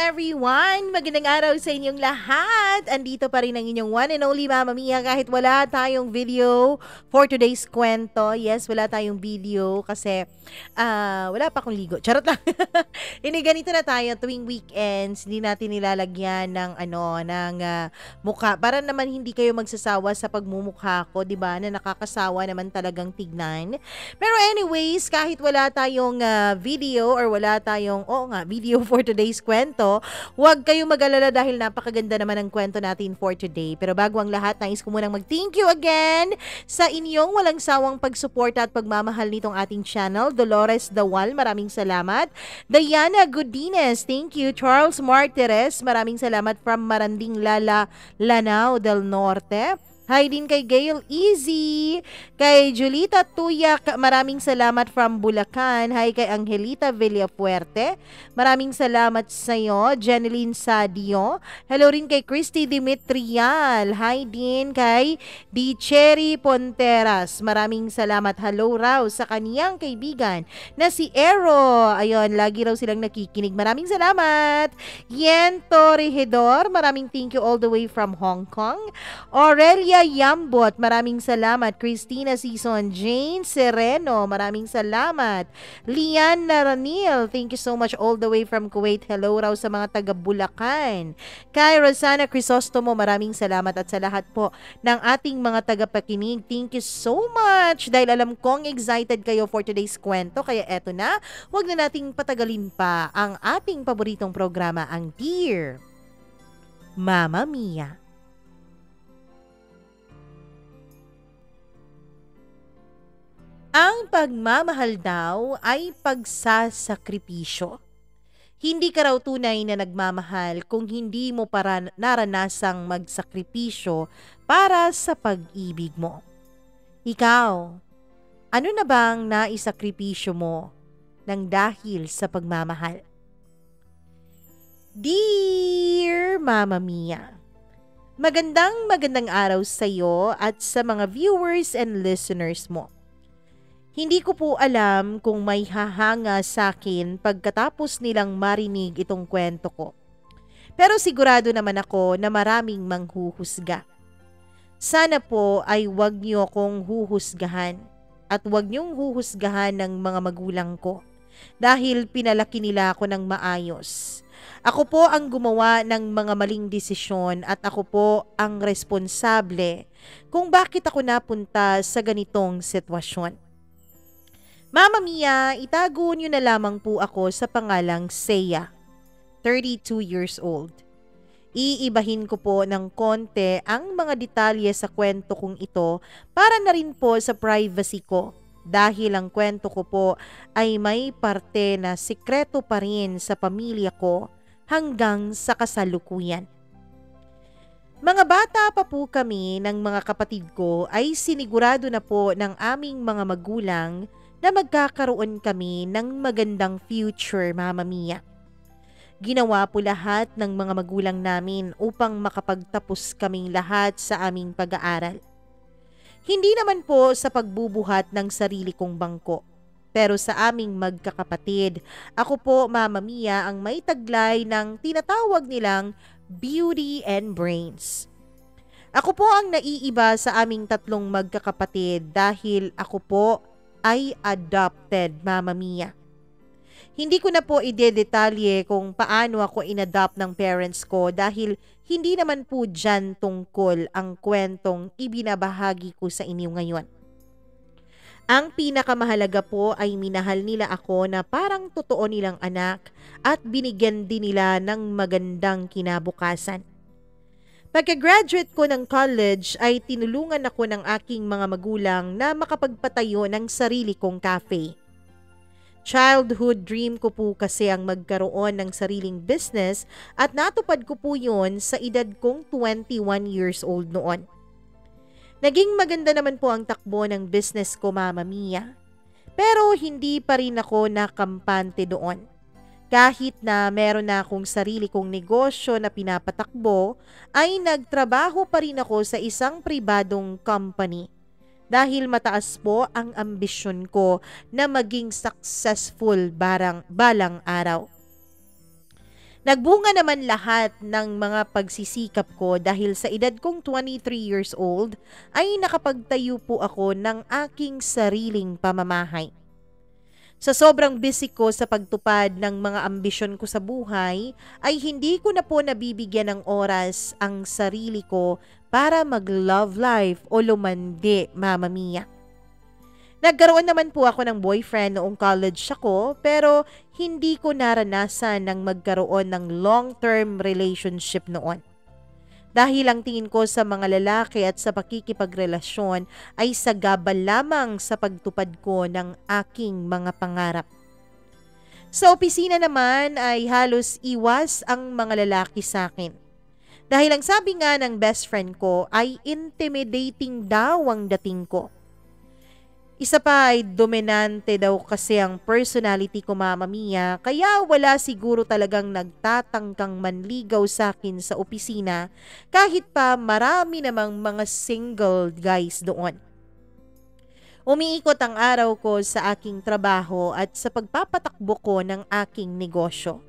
everyone! Magandang araw sa inyong lahat! Andito pa rin ang inyong one and only Mama Mia kahit wala tayong video for today's kwento. Yes, wala tayong video kasi wala pa akong ligo. Charot lang! Hindi, ganito na tayo tuwing weekends. Hindi natin nilalagyan ng mukha. Para naman hindi kayo magsasawa sa pagmumukha ko, di ba? Na nakakasawa naman talagang tignan. Pero anyways, kahit wala tayong video or wala tayong, video for today's kwento, huwag kayong mag-alala dahil napakaganda naman ang kwento natin for today. Pero bago ang lahat, nais ko munang mag-thank you again sa inyong walang sawang pagsuporta at pagmamahal nitong ating channel. Dolores Dawal, maraming salamat. Diana Godines, thank you. Charles Martires, maraming salamat from Maranding Lanao del Norte. Hi din kay Gail Easy, kay Julita Tuyak, maraming salamat from Bulacan. Hi kay Angelita Villafuerte, maraming salamat sa iyo. Jeneline Sadio, hello rin kay Christy Dimitrial. Hi din kay Di Cherry Ponteras, maraming salamat. Hello raw sa kaniyang kaibigan na si Ero. Ayun, lagi raw silang nakikinig. Maraming salamat. Yen Torrejidor, maraming thank you all the way from Hong Kong. Aurelia Yambot, maraming salamat. Christina Season, Jane Sereno, maraming salamat. Lian Naranil, thank you so much all the way from Kuwait. Hello raw sa mga taga Bulacan. Kay Rosana Crisostomo, maraming salamat at sa lahat po ng ating mga tagapakinig. Thank you so much dahil alam kong excited kayo for today's kwento. Kaya eto na, huwag na nating patagalin pa ang ating paboritong programa, ang Dear Mama Mia. Ang pagmamahal daw ay pagsasakripisyo. Hindi ka raw tunay na nagmamahal kung hindi mo para naranasang magsakripisyo para sa pag-ibig mo. Ikaw, ano na bang naisakripisyo mo nang dahil sa pagmamahal? Dear Mama Mia, magandang araw sa iyo at sa mga viewers and listeners mo. Hindi ko po alam kung may hahanga sa akin pagkatapos nilang marinig itong kwento ko. Pero sigurado naman ako na maraming manghuhusga. Sana po ay wag niyo akong huhusgahan at wag niyong huhusgahan ng mga magulang ko dahil pinalaki nila ako ng maayos. Ako po ang gumawa ng mga maling desisyon at ako po ang responsable kung bakit ako napunta sa ganitong sitwasyon. Mama Mia, itago niyo na lamang po ako sa pangalang Seiya, 32 years old. Iibahin ko po ng konti ang mga detalye sa kwento kong ito para na rin po sa privacy ko dahil ang kwento ko po ay may parte na sikreto pa rin sa pamilya ko hanggang sa kasalukuyan. Mga bata pa po kami ng mga kapatid ko ay sinigurado na po ng aming mga magulang na magkakaroon kami ng magandang future, Mama Mia. Ginawa po lahat ng mga magulang namin upang makapagtapos kaming lahat sa aming pag-aaral. Hindi naman po sa pagbubuhat ng sarili kong bangko, pero sa aming magkakapatid, ako po, Mama Mia, ang may taglay ng tinatawag nilang beauty and brains. Ako po ang naiiba sa aming tatlong magkakapatid dahil ako po ay adopted, Mama Mia. Hindi ko na po idedetalye kung paano ako inadopt ng parents ko dahil hindi naman po dyan tungkol ang kwentong ibinabahagi ko sa inyo ngayon. Ang pinakamahalaga po ay minahal nila ako na parang totoo nilang anak at binigyan din nila ng magandang kinabukasan. Pagka-graduate ko ng college ay tinulungan ako ng aking mga magulang na makapagpatayo ng sarili kong cafe. Childhood dream ko po kasi ang magkaroon ng sariling business at natupad ko po yun sa edad kong 21 years old noon. Naging maganda naman po ang takbo ng business ko, Mama Mia. Pero hindi pa rin ako nakampante doon. Kahit na meron na akong sarili kong negosyo na pinapatakbo, ay nagtrabaho pa rin ako sa isang pribadong company dahil mataas po ang ambisyon ko na maging successful balang araw. Nagbunga naman lahat ng mga pagsisikap ko dahil sa edad kong 23 years old ay nakapagtayo po ako ng aking sariling pamamahay. Sa sobrang busy ko sa pagtupad ng mga ambisyon ko sa buhay, ay hindi ko na po nabibigyan ng oras ang sarili ko para mag-love life o lumandi, Mama Mia. Nagkaroon naman po ako ng boyfriend noong college ako pero hindi ko naranasan ng magkaroon ng long-term relationship noon. Dahil ang tingin ko sa mga lalaki at sa pakikipagrelasyon ay sagabal lamang sa pagtupad ko ng aking mga pangarap. Sa opisina naman ay halos iwas ang mga lalaki sa akin. Dahil ang sabi nga ng best friend ko ay intimidating daw ang dating ko. Isa pa ay dominante daw kasi ang personality ko, Mama Mia, kaya wala siguro talagang nagtatangkang manligaw sa akin sa opisina kahit pa marami namang mga single guys doon. Umiikot ang araw ko sa aking trabaho at sa pagpapatakbo ko ng aking negosyo.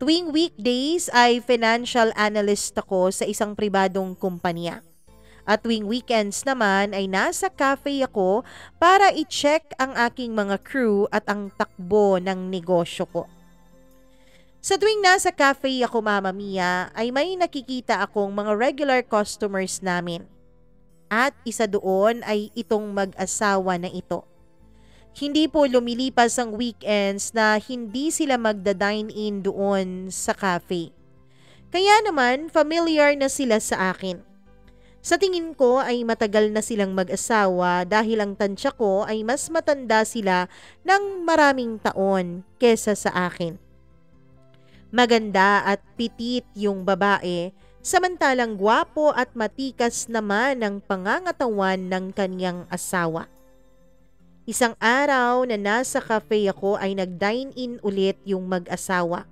Tuwing weekdays ay financial analyst ako sa isang pribadong kumpanya. At tuwing weekends naman ay nasa cafe ako para i-check ang aking mga crew at ang takbo ng negosyo ko. Sa tuwing nasa cafe ako, Mama Mia, ay may nakikita akong mga regular customers namin. At isa doon ay itong mag-asawa na ito. Hindi po lumilipas ang weekends na hindi sila magda-dine-in doon sa cafe. Kaya naman familiar na sila sa akin. Sa tingin ko ay matagal na silang mag-asawa dahil ang tansya ko ay mas matanda sila ng maraming taon kesa sa akin. Maganda at pitit yung babae, samantalang gwapo at matikas naman ang pangangatawan ng kanyang asawa. Isang araw na nasa cafe ako ay nag-dine-in ulit yung mag-asawa.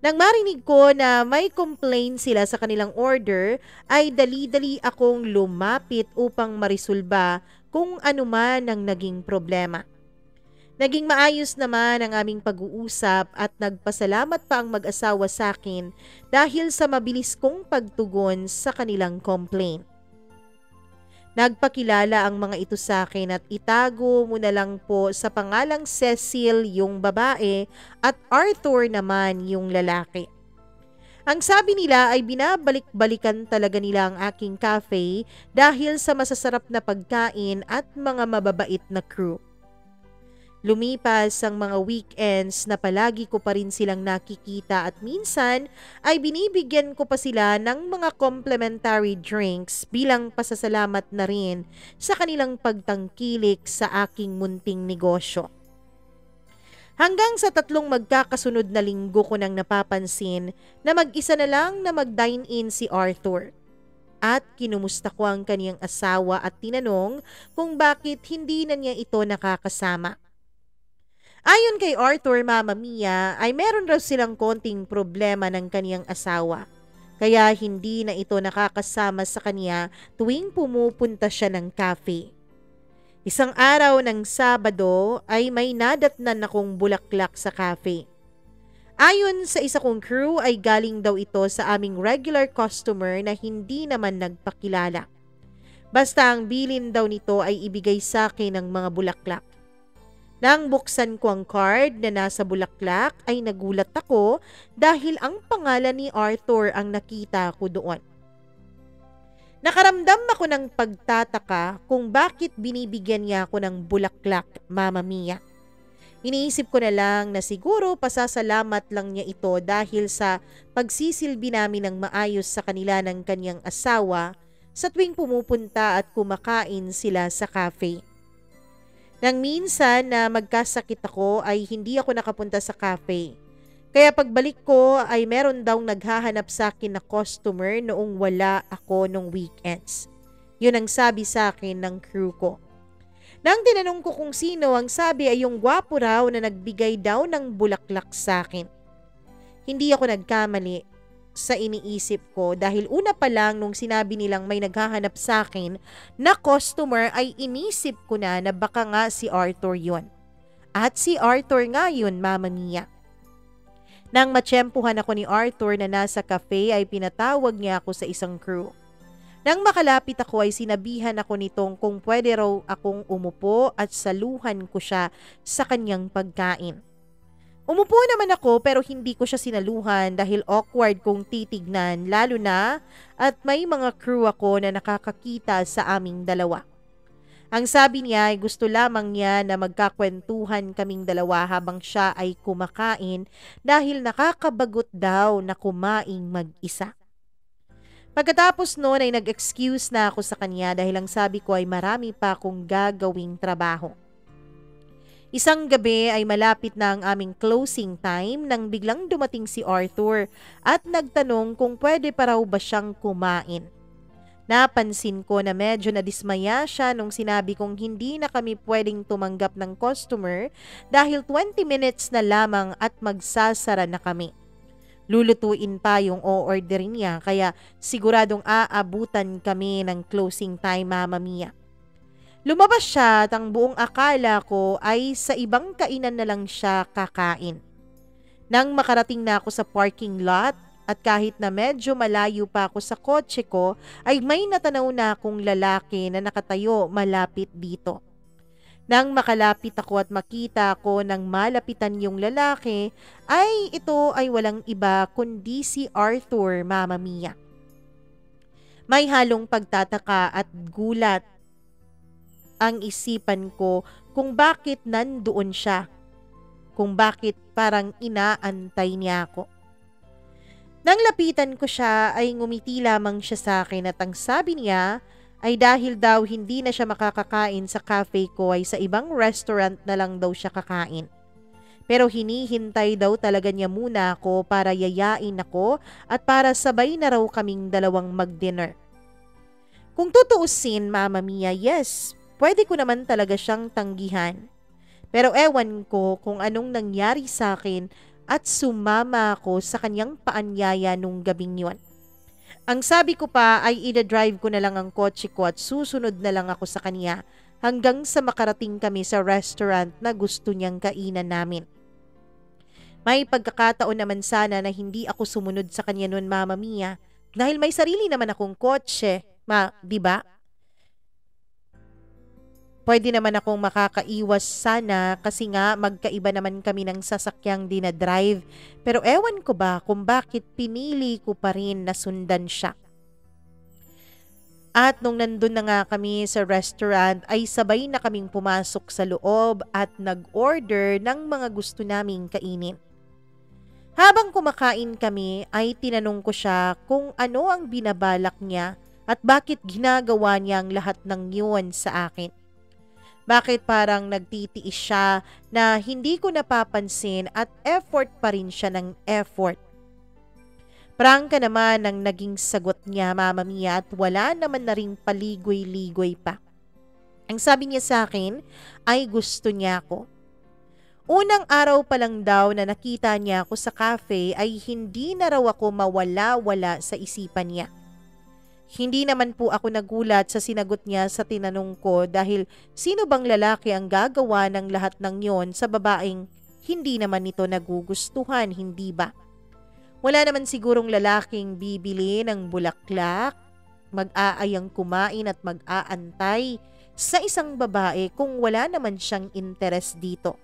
Nang marinig ko na may complaint sila sa kanilang order, ay dali-dali akong lumapit upang marisolba kung ano man ang naging problema. Naging maayos naman ang aming pag-uusap at nagpasalamat pa ang mag-asawa sa akin dahil sa mabilis kong pagtugon sa kanilang complaint. Nagpakilala ang mga ito sa akin at itago mo na lang po sa pangalang Cecil yung babae at Arthur naman yung lalaki. Ang sabi nila ay binabalik-balikan talaga nila ang aking cafe dahil sa masasarap na pagkain at mga mababait na crew. Lumipas ang mga weekends na palagi ko pa rin silang nakikita at minsan ay binibigyan ko pa sila ng mga complimentary drinks bilang pasasalamat na rin sa kanilang pagtangkilik sa aking munting negosyo. Hanggang sa 3 magkakasunod na linggo ko nang napapansin na mag-isa na lang na mag-dine-in si Arthur. At kinumusta ko ang kaniyang asawa at tinanong kung bakit hindi na niya ito nakakasama. Ayon kay Arthur, Mama Mia, ay meron raw silang konting problema ng kaniyang asawa. Kaya hindi na ito nakakasama sa kanya tuwing pumupunta siya ng cafe. Isang araw ng Sabado ay may nadatnan akong bulaklak sa cafe. Ayon sa isa kong crew ay galing daw ito sa aming regular customer na hindi naman nagpakilala. Basta ang bilin daw nito ay ibigay sa akin ng mga bulaklak. Nang buksan ko ang card na nasa bulaklak ay nagulat ako dahil ang pangalan ni Arthur ang nakita ko doon. Nakaramdam ako ng pagtataka kung bakit binibigyan niya ako ng bulaklak, Mama Mia. Iniisip ko na lang na siguro pasasalamat lang niya ito dahil sa pagsisilbi namin ng maayos sa kanila ng kanyang asawa sa tuwing pumupunta at kumakain sila sa cafe. Nang minsan na magkasakit ako ay hindi ako nakapunta sa cafe. Kaya pagbalik ko ay meron daw naghahanap sa akin na customer noong wala ako nung weekends. Yun ang sabi sa akin ng crew ko. Nang tinanong ko kung sino, ang sabi ay yung gwapo raw na nagbigay daw ng bulaklak sa akin. Hindi ako nagkamali sa iniisip ko dahil una pa lang nung sinabi nilang may naghahanap sa akin na customer ay inisip ko na baka nga si Arthur yun. At si Arthur nga yun, Mama Mia. Nang matsyempuhan ako ni Arthur na nasa cafe ay pinatawag niya ako sa isang crew. Nang makalapit ako ay sinabihan ako nitong kung pwede raw akong umupo at saluhan ko siya sa kanyang pagkain. Umupo naman ako pero hindi ko siya sinaluhan dahil awkward kong titignan lalo na at may mga crew ako na nakakakita sa aming dalawa. Ang sabi niya ay gusto lamang niya na magkakwentuhan kaming dalawa habang siya ay kumakain dahil nakakabagot daw na kumaing mag-isa. Pagkatapos noon ay nag-excuse na ako sa kanya dahil ang sabi ko ay marami pa akong gagawing trabaho. Isang gabi ay malapit na ang aming closing time nang biglang dumating si Arthur at nagtanong kung pwede pa raw ba siyang kumain. Napansin ko na medyo nadismaya siya nung sinabi kong hindi na kami pwedeng tumanggap ng customer dahil 20 minutes na lamang at magsasara na kami. Lulutuin pa yung o-orderin niya kaya siguradong aabutan kami ng closing time, Mama Mia. Lumabas siya at ang buong akala ko ay sa ibang kainan na lang siya kakain. Nang makarating na ako sa parking lot, at kahit na medyo malayo pa ako sa kotse ko, ay may natanaw na akong lalaki na nakatayo malapit dito. Nang makalapit ako at makita ko ng malapitan yung lalaki, ay ito ay walang iba kundi si Arthur, Mama Mia. May halong pagtataka at gulat ang isipan ko kung bakit nandoon siya, kung bakit parang inaantay niya ako. Nang lapitan ko siya ay ngumiti lamang siya sa akin at ang sabi niya ay dahil daw hindi na siya makakakain sa cafe ko ay sa ibang restaurant na lang daw siya kakain. Pero hinihintay daw talaga niya muna ako para yayain ako at para sabay na raw kaming dalawang mag-dinner. Kung tutuusin, Mama Mia, yes, pwede ko naman talaga siyang tanggihan. Pero ewan ko kung anong nangyari sa akin at sumama ako sa kanyang paanyaya nung gabing yon. Ang sabi ko pa ay ida-drive ko na lang ang kotse ko at susunod na lang ako sa kanya hanggang sa makarating kami sa restaurant na gusto niyang kainan namin. May pagkakataon naman sana na hindi ako sumunod sa kanya noon, Mama Mia, dahil may sarili naman akong kotse, di ba? Pwede naman akong makakaiwas sana kasi nga magkaiba naman kami ng sasakyang dinadrive. Pero ewan ko ba kung bakit pinili ko pa rin na sundan siya. At nung nandun na nga kami sa restaurant ay sabay na kaming pumasok sa loob at nag-order ng mga gusto naming kainin. Habang kumakain kami ay tinanong ko siya kung ano ang binabalak niya at bakit ginagawa niya ang lahat ng yun sa akin. Bakit parang nagtitiis siya na hindi ko napapansin at effort pa rin siya ng effort. Prangka naman ang naging sagot niya, Mama Mia, at wala naman na ring paligoy-ligoy pa. Ang sabi niya sa akin ay gusto niya ako. Unang araw pa lang daw na nakita niya ako sa cafe ay hindi na raw ako mawala-wala sa isipan niya. Hindi naman po ako nagulat sa sinagot niya sa tinanong ko dahil sino bang lalaki ang gagawa ng lahat ng yon sa babaeng hindi naman ito nagugustuhan, hindi ba? Wala naman sigurong lalaking bibili ng bulaklak, mag-aayang kumain at mag-aantay sa isang babae kung wala naman siyang interes dito.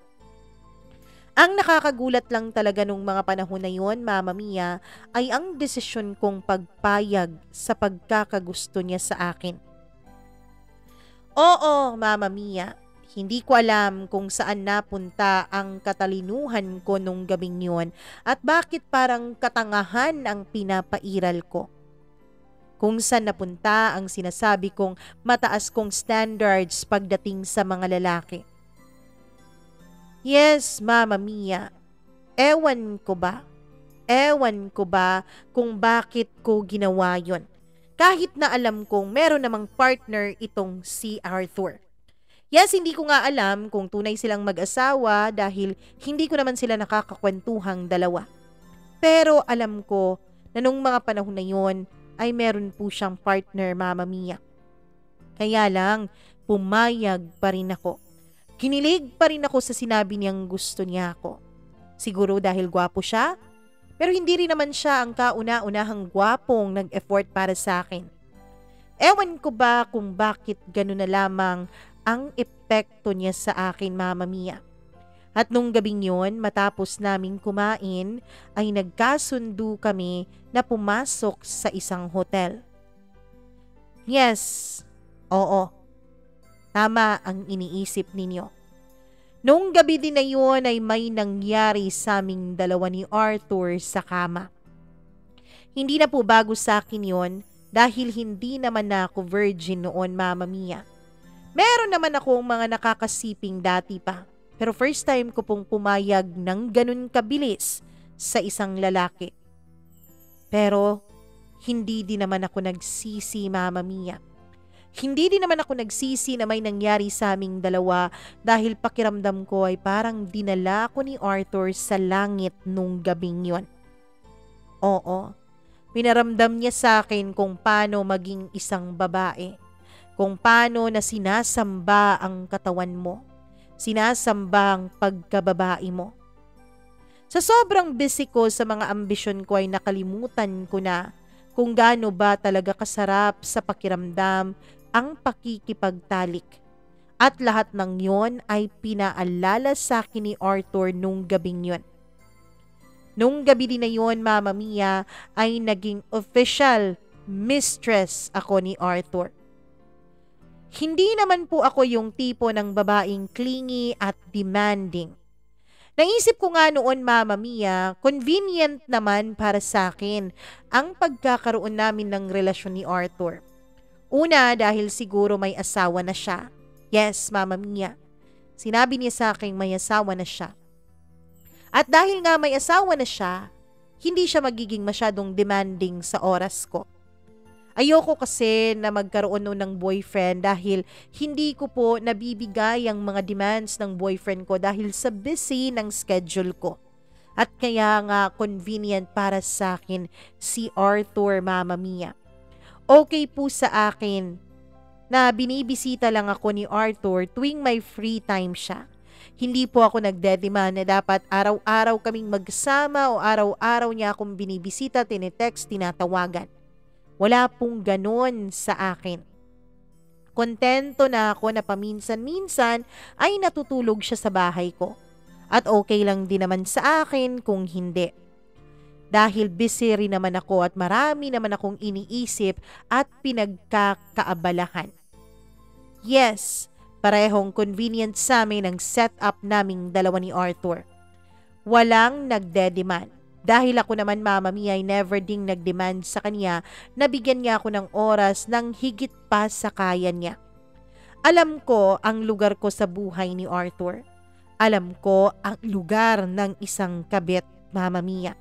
Ang nakakagulat lang talaga nung mga panahon na yon, Mama Mia, ay ang desisyon kong pagpayag sa pagkakagusto niya sa akin. Oo, Mama Mia, hindi ko alam kung saan napunta ang katalinuhan ko nung gabing yon at bakit parang katangahan ang pinapairal ko. Kung saan napunta ang sinasabi kong mataas kong standards pagdating sa mga lalaki. Yes, Mama Mia. Ewan ko ba kung bakit ko ginawa yon. Kahit na alam kong meron namang partner itong si Arthur. Yes, hindi ko nga alam kung tunay silang mag-asawa dahil hindi ko naman sila nakakakwentuhang dalawa. Pero alam ko na nung mga panahon na yon ay meron po siyang partner, Mama Mia. Kaya lang, pumayag pa rin ako. Kinilig pa rin ako sa sinabi niyang gusto niya ako. Siguro dahil gwapo siya, Pero hindi rin naman siya ang kauna-unahang gwapong nag-effort para sa akin. Ewan ko ba kung bakit gano'n na lamang ang epekto niya sa akin, Mama Mia. At nung gabing yon, matapos naming kumain, ay nagkasundo kami na pumasok sa isang hotel. Yes, oo, tama ang iniisip ninyo. Nung gabi din na yun ay may nangyari sa aming dalawa ni Arthur sa kama. Hindi na po bago sa akin yon dahil hindi naman na ako virgin noon, Mama Mia. Meron naman akong mga nakakasiping dati pa. Pero first time ko pong pumayag ng ganun kabilis sa isang lalaki. Pero hindi din naman ako nagsisi, Mama Mia. Hindi din naman ako nagsisi na may nangyari sa aming dalawa dahil pakiramdam ko ay parang dinala ko ni Arthur sa langit nung gabing yon. Oo, pinaramdam niya sa akin kung paano maging isang babae, kung paano na sinasamba ang katawan mo, sinasamba ang pagkababae mo. Sa sobrang busy ko sa mga ambisyon ko ay nakalimutan ko na kung gaano ba talaga kasarap sa pakiramdam ang pakikipagtalik. At lahat ng yon ay pinaalala sa akin ni Arthur nung gabing yon. Nung gabi din na yon, Mama Mia, ay naging official mistress ako ni Arthur. Hindi naman po ako yung tipo ng babaeng clingy at demanding. Naisip ko nga noon, Mama Mia, convenient naman para sa akin ang pagkakaroon namin ng relasyon ni Arthur. Una, dahil siguro may asawa na siya. Yes, Mama Mia. Sinabi niya sa akin may asawa na siya. At dahil nga may asawa na siya, hindi siya magiging masyadong demanding sa oras ko. Ayoko kasi na magkaroon nun ng boyfriend dahil hindi ko po nabibigay ang mga demands ng boyfriend ko dahil sa busy ng schedule ko. At kaya nga convenient para sa akin si Arthur, Mama Mia. Okay po sa akin na binibisita lang ako ni Arthur tuwing may free time siya. Hindi po ako nagdedemand na dapat araw-araw kaming magsama o araw-araw niya akong binibisita, tinetext, tinatawagan. Wala pong ganon sa akin. Kontento na ako na paminsan-minsan ay natutulog siya sa bahay ko. At okay lang din naman sa akin kung hindi. Dahil busy rin naman ako at marami naman akong iniisip at pinagkakaabalahan. Yes, parehong convenient sa amin ang setup naming dalawa ni Arthur. Walang nagde-demand. Dahil ako naman, Mama Mia, ay never ding nag-demand sa kanya na bigyan niya ako ng oras ng higit pa sa kaya niya. Alam ko ang lugar ko sa buhay ni Arthur. Alam ko ang lugar ng isang kabit, Mama Mia.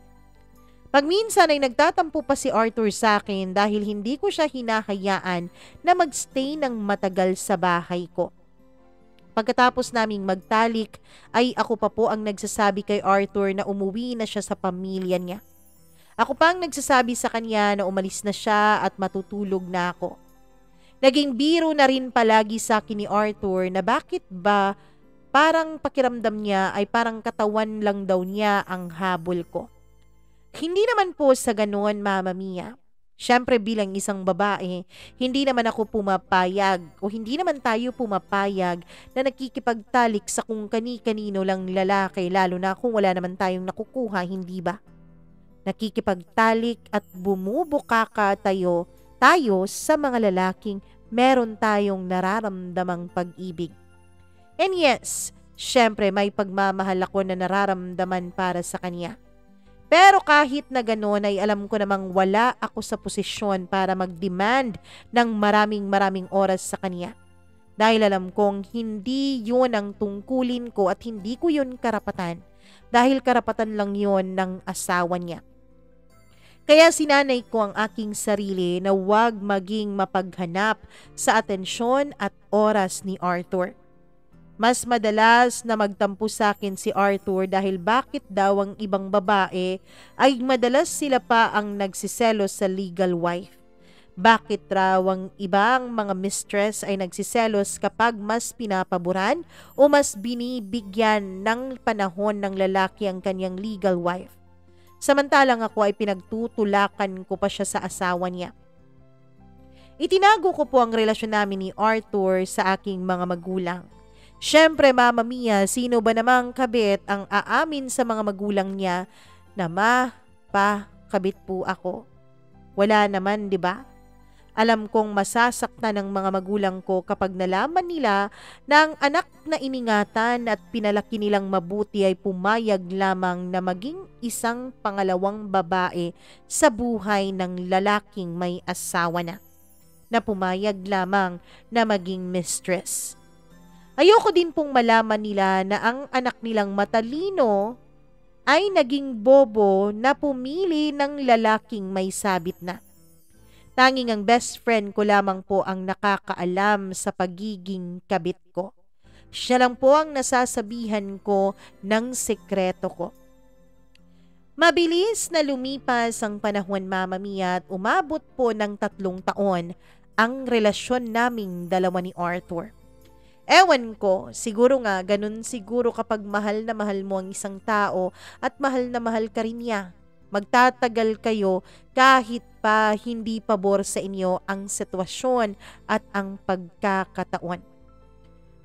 Pag minsan ay nagtatampo pa si Arthur sa akin dahil hindi ko siya hinahayaan na magstay ng matagal sa bahay ko. Pagkatapos naming magtalik ay ako pa po ang nagsasabi kay Arthur na umuwi na siya sa pamilya niya. Ako pa ang nagsasabi sa kanya na umalis na siya at matutulog na ako. Naging biro na rin palagi sa akin ni Arthur na bakit ba parang pakiramdam niya ay parang katawan lang daw niya ang habol ko. Hindi naman po sa ganoon, Mama Mia. Siyempre bilang isang babae, hindi naman ako pumapayag o hindi naman tayo pumapayag na nakikipagtalik sa kung kani-kanino lang lalaki lalo na kung wala naman tayong nakukuha, hindi ba? Nakikipagtalik at bumubukaka tayo sa mga lalaking meron tayong nararamdamang pag-ibig. And yes, siyempre may pagmamahal ako na nararamdaman para sa kanya. Pero kahit na gano'n ay alam ko namang wala ako sa posisyon para mag-demand ng maraming oras sa kanya. Dahil alam kong hindi yun ang tungkulin ko at hindi ko yun karapatan. Dahil karapatan lang yun ng asawa niya. Kaya sinanay ko ang aking sarili na huwag maging mapaghanap sa atensyon at oras ni Arthur. Mas madalas na magtampo sa akin si Arthur dahil bakit daw ang ibang babae ay madalas sila pa ang nagsiselos sa legal wife. Bakit raw ang ibang mga mistress ay nagsiselos kapag mas pinapaboran o mas binibigyan ng panahon ng lalaki ang kanyang legal wife? Samantalang ako ay pinagtutulakan ko pa siya sa asawa niya. Itinago ko po ang relasyon namin ni Arthur sa aking mga magulang. Siyempre, Mama Mia, sino ba namang kabit ang aamin sa mga magulang niya na kabit po ako? Wala naman, di ba? Alam kong masasaktan ng mga magulang ko kapag nalaman nila na ang anak na iningatan at pinalaki nilang mabuti ay pumayag lamang na maging isang pangalawang babae sa buhay ng lalaking may asawa na pumayag lamang na maging mistress. Ayoko din pong malaman nila na ang anak nilang matalino ay naging bobo na pumili ng lalaking may sabit na. Tanging ang best friend ko lamang po ang nakakaalam sa pagiging kabit ko. Siya lang po ang nasasabihan ko ng sekreto ko. Mabilis na lumipas ang panahon, Mama Mia, at umabot po ng 3 taon ang relasyon naming dalawa ni Arthur. Ewan ko, siguro nga ganun siguro kapag mahal na mahal mo ang isang tao at mahal na mahal ka rin niya. Magtatagal kayo kahit pa hindi pabor sa inyo ang sitwasyon at ang pagkakataon.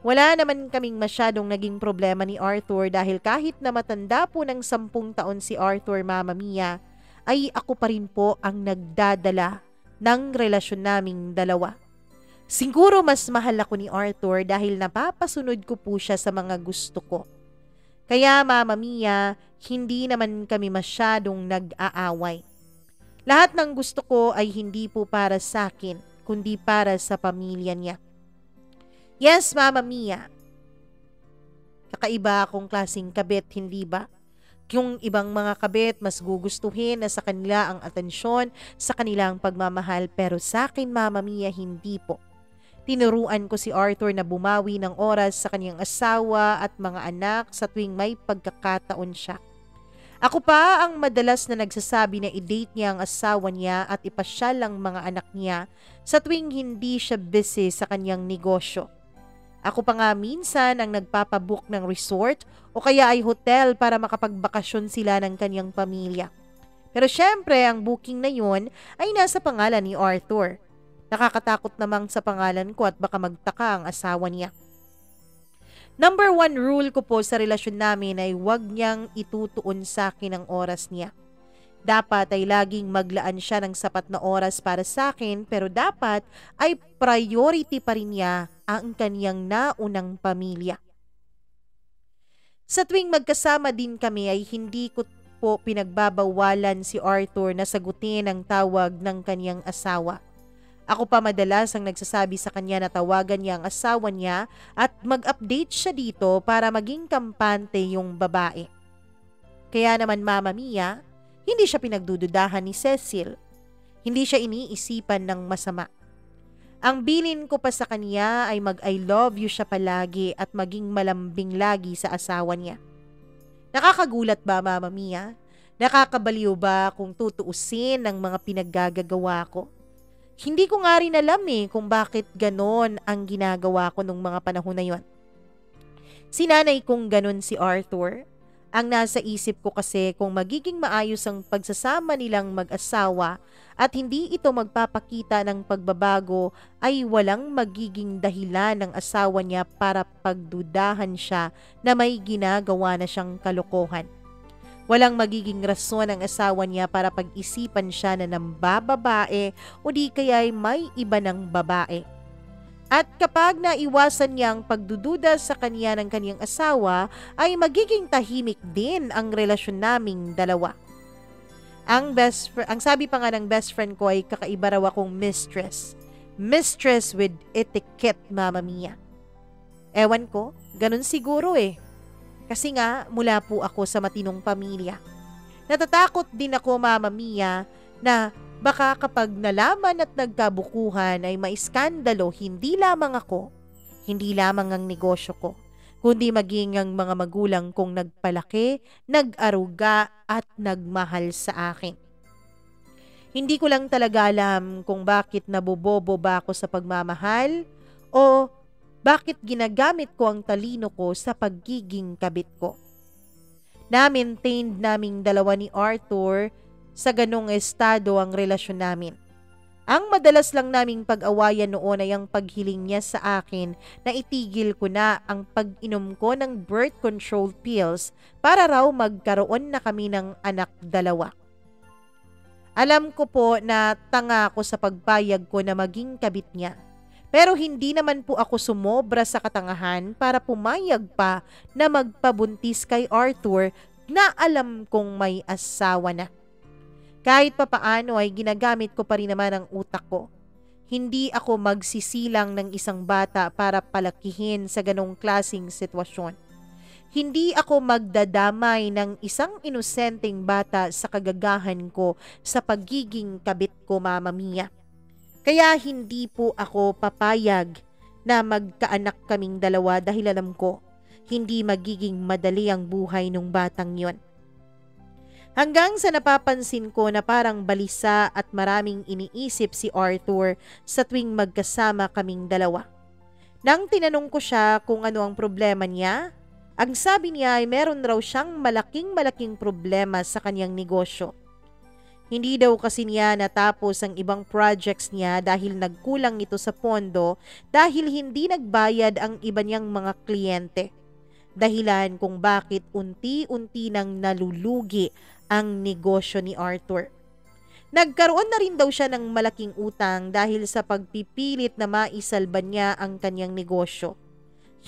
Wala naman kaming masyadong naging problema ni Arthur dahil kahit na matanda po ng 10 taon si Arthur, Mama Mia, ay ako pa rin po ang nagdadala ng relasyon naming dalawa. Siguro mas mahal ako ni Arthur dahil napapasunod ko po siya sa mga gusto ko. Kaya, Mama Mia, hindi naman kami masyadong nag-aaway. Lahat ng gusto ko ay hindi po para sa akin, kundi para sa pamilya niya. Yes, Mama Mia. Kakaiba akong klaseng kabit, hindi ba? Yung ibang mga kabit mas gugustuhin na sa kanila ang atensyon, sa kanilang pagmamahal, pero sa akin, Mama Mia, hindi po. Tinuruan ko si Arthur na bumawi ng oras sa kanyang asawa at mga anak sa tuwing may pagkakataon siya. Ako pa ang madalas na nagsasabi na i-date niya ang asawa niya at ipasyal ang mga anak niya sa tuwing hindi siya busy sa kanyang negosyo. Ako pa nga minsan ang nagpapabook ng resort o kaya ay hotel para makapagbakasyon sila ng kanyang pamilya. Pero syempre ang booking na yun ay nasa pangalan ni Arthur. Nakakatakot namang sa pangalan ko at baka magtaka ang asawa niya. Number 1 rule ko po sa relasyon namin ay huwag niyang itutuon sa akin ang oras niya. Dapat ay laging maglaan siya ng sapat na oras para sa akin, pero dapat ay priority pa rin niya ang kaniyang naunang pamilya. Sa tuwing magkasama din kami ay hindi ko po pinagbabawalan si Arthur na sagutin ang tawag ng kaniyang asawa. Ako pa madalas ang nagsasabi sa kanya na tawagan niya ang asawa niya at mag-update siya dito para maging kampante yung babae. Kaya naman, Mama Mia, hindi siya pinagdududahan ni Cecil. Hindi siya iniisipan ng masama. Ang bilin ko pa sa kanya ay mag-I love you siya palagi at maging malambing lagi sa asawa niya. Nakakagulat ba, Mama Mia? Nakakabaliw ba kung tutuusin ng mga pinaggagawa ko? Hindi ko nga rin alam kung bakit ganon ang ginagawa ko nung mga panahon na yon. Sinanay kong ganon si Arthur. Ang nasa isip ko kasi kung magiging maayos ang pagsasama nilang mag-asawa at hindi ito magpapakita ng pagbabago ay walang magiging dahilan ng asawa niya para pagdudahan siya na may ginagawa na siyang kalokohan. Walang magiging rason ang asawa niya para pag-isipan siya na nambababae o di kaya'y may iba ng babae. At kapag naiwasan niya ang pagdududa sa kanya ng kanyang asawa, ay magiging tahimik din ang relasyon naming dalawa. Ang sabi pa nga ng best friend ko ay kakaiba raw akong mistress. Mistress with etiquette, Mama Mia. Ewan ko, ganun siguro Kasi nga, mula po ako sa matinong pamilya. Natatakot din ako, Mama Mia, na baka kapag nalaman at nagkabukuhan ay maiskandalo hindi lamang ako, hindi lamang ang negosyo ko, kundi maging ang mga magulang kong nagpalaki, nag-aruga at nagmahal sa akin. Hindi ko lang talaga alam kung bakit nabobobo ba ako sa pagmamahal o bakit ginagamit ko ang talino ko sa pagiging kabit ko. Na-maintained naming dalawa ni Arthur sa ganong estado ang relasyon namin. Ang madalas lang naming pag-awayan noon ay ang paghiling niya sa akin na itigil ko na ang pag-inom ko ng birth control pills para raw magkaroon na kami ng anak dalawa. Alam ko po na tanga ako sa pagpayag ko na maging kabit niya. Pero hindi naman po ako sumobra sa katangahan para pumayag pa na magpabuntis kay Arthur na alam kong may asawa na. Kahit papaano ay ginagamit ko pa rin naman ang utak ko. Hindi ako magsisilang ng isang bata para palakihin sa ganong klaseng sitwasyon. Hindi ako magdadamay ng isang inosenteng bata sa kagagahan ko sa pagiging kabit ko, Mama Mia. Kaya hindi po ako papayag na magkaanak kaming dalawa dahil alam ko hindi magiging madali ang buhay nung batang yon. Hanggang sa napapansin ko na parang balisa at maraming iniisip si Arthur sa tuwing magkasama kaming dalawa. Nang tinanong ko siya kung ano ang problema niya, ang sabi niya ay meron raw siyang malaking problema sa kanyang negosyo. Hindi daw kasi niya natapos ang ibang projects niya dahil nagkulang ito sa pondo dahil hindi nagbayad ang iba niyang mga kliyente. Dahilan kung bakit unti-unti nang nalulugi ang negosyo ni Arthur. Nagkaroon na rin daw siya ng malaking utang dahil sa pagpipilit na maisalba niya ang kanyang negosyo.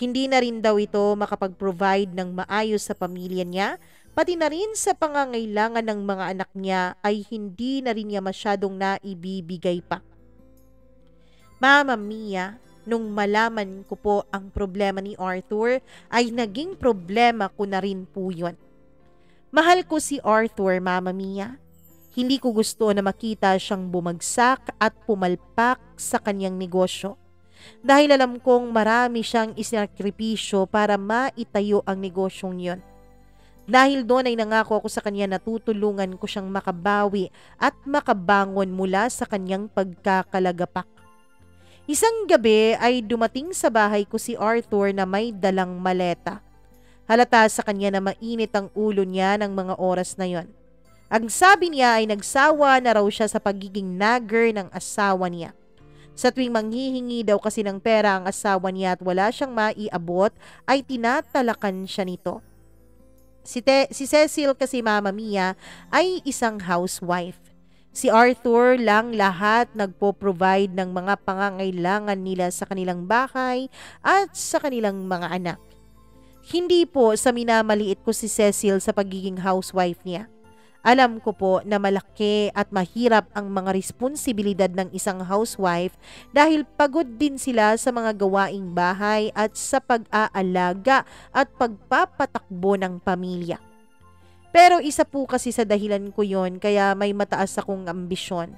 Hindi na rin daw ito makapag-provide ng maayos sa pamilya niya, pati na rin sa pangangailangan ng mga anak niya ay hindi na rin niya masyadong naibibigay pa. Mama Mia, nung malaman ko po ang problema ni Arthur, ay naging problema ko na rin po yun. Mahal ko si Arthur, Mama Mia. Hindi ko gusto na makita siyang bumagsak at pumalpak sa kanyang negosyo. Dahil alam kong marami siyang isinakripisyo para maitayo ang negosyong yon. Dahil doon ay nangako ako sa kanya na tutulungan ko siyang makabawi at makabangon mula sa kanyang pagkakalagapak. Isang gabi ay dumating sa bahay ko si Arthur na may dalang maleta. Halata sa kanya na mainit ang ulo niya ng mga oras na yon. Ang sabi niya ay nagsawa na raw siya sa pagiging nagger ng asawa niya. Sa tuwing manghihingi daw kasi ng pera ang asawa niya at wala siyang maiabot, ay tinatalakan siya nito. Si Cecil kasi, Mama Mia, ay isang housewife. Si Arthur lang lahat nagpo-provide ng mga pangangailangan nila sa kanilang bahay at sa kanilang mga anak. Hindi po sa minamaliit ko si Cecil sa pagiging housewife niya. Alam ko po na malaki at mahirap ang mga responsibilidad ng isang housewife dahil pagod din sila sa mga gawaing bahay at sa pag-aalaga at pagpapatakbo ng pamilya. Pero isa po kasi sa dahilan ko yon kaya may mataas akong ambisyon.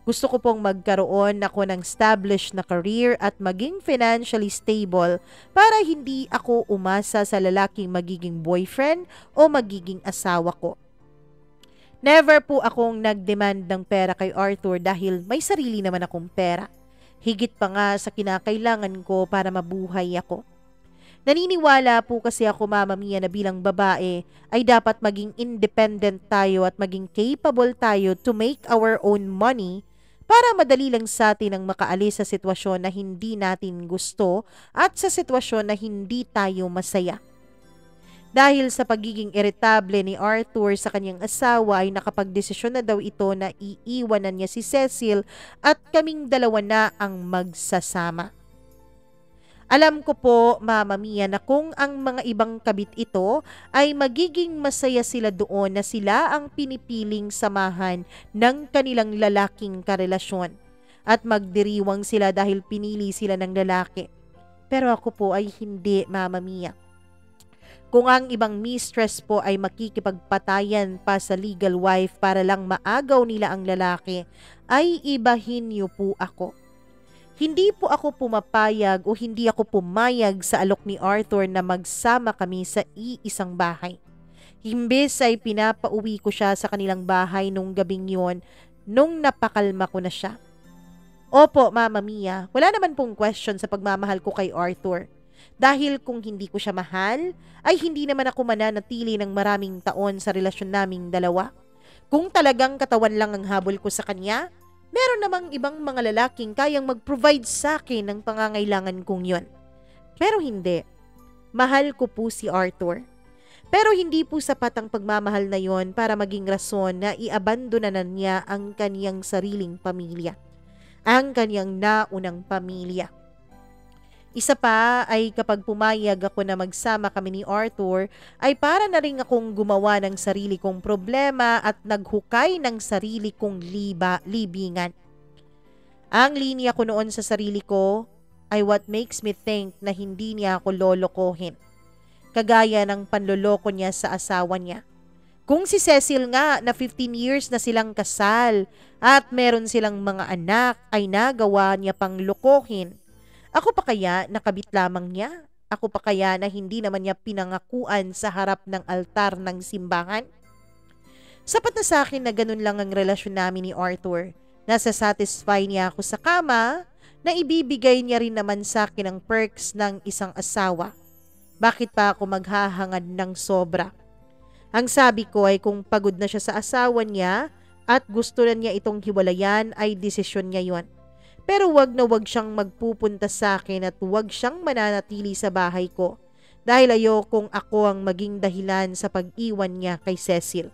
Gusto ko pong magkaroon ako ng established na career at maging financially stable para hindi ako umasa sa lalaking magiging boyfriend o magiging asawa ko. Never po akong nag-demand ng pera kay Arthur dahil may sarili naman akong pera. Higit pa nga sa kinakailangan ko para mabuhay ako. Naniniwala po kasi ako, Mama Mia, na bilang babae ay dapat maging independent tayo at maging capable tayo to make our own money para madali lang sa atin ang makaalis sa sitwasyon na hindi natin gusto at sa sitwasyon na hindi tayo masaya. Dahil sa pagiging irritable ni Arthur sa kanyang asawa ay nakapagdesisyon na daw ito na iiwanan niya si Cecil at kaming dalawa na ang magsasama. Alam ko po, Mama Mia, na kung ang mga ibang kabit ito ay magiging masaya sila doon na sila ang pinipiling samahan ng kanilang lalaking karelasyon at magdiriwang sila dahil pinili sila ng lalaki. Pero ako po ay hindi, Mama Mia. Kung ang ibang mistress po ay makikipagpatayan pa sa legal wife para lang maagaw nila ang lalaki, ay ibahin niyo po ako. Hindi po ako pumapayag o hindi ako pumayag sa alok ni Arthur na magsama kami sa iisang bahay. Imbes ay pinapauwi ko siya sa kanilang bahay nung gabing yon nung napakalma ko na siya. Opo, Mama Mia, wala naman pong question sa pagmamahal ko kay Arthur. Dahil kung hindi ko siya mahal, ay hindi naman ako mananatili ng maraming taon sa relasyon naming dalawa. Kung talagang katawan lang ang habol ko sa kanya, meron namang ibang mga lalaking kayang mag-provide sa akin ng pangangailangan kong yon. Pero hindi. Mahal ko po si Arthur. Pero hindi po sapat ang pagmamahal na yon para maging rason na iabandona na niya ang kaniyang sariling pamilya. Ang kaniyang naunang pamilya. Isa pa ay kapag pumayag ako na magsama kami ni Arthur, ay para na rin akong gumawa ng sarili kong problema at naghukay ng sarili kong libingan. Ang linya ko noon sa sarili ko ay what makes me think na hindi niya ako lolokohin. Kagaya ng panloloko niya sa asawa niya. Kung si Cecil nga na 15 years na silang kasal at meron silang mga anak ay nagawa niya pang lokohin, ako pa kaya nakabit lamang niya? Ako pa kaya na hindi naman niya pinangakuan sa harap ng altar ng simbahan? Sapat na sa akin na ganun lang ang relasyon namin ni Arthur. Nasa-satisfy niya ako sa kama na ibibigay niya rin naman sa akin ang perks ng isang asawa. Bakit pa ako maghahangad ng sobra? Ang sabi ko ay kung pagod na siya sa asawa niya at gusto na niya itong hiwalayan ay desisyon niya yon. Pero wag na wag siyang magpupunta sa akin at wag siyang mananatili sa bahay ko dahil ayokong ako ang maging dahilan sa pag-iwan niya kay Cecil.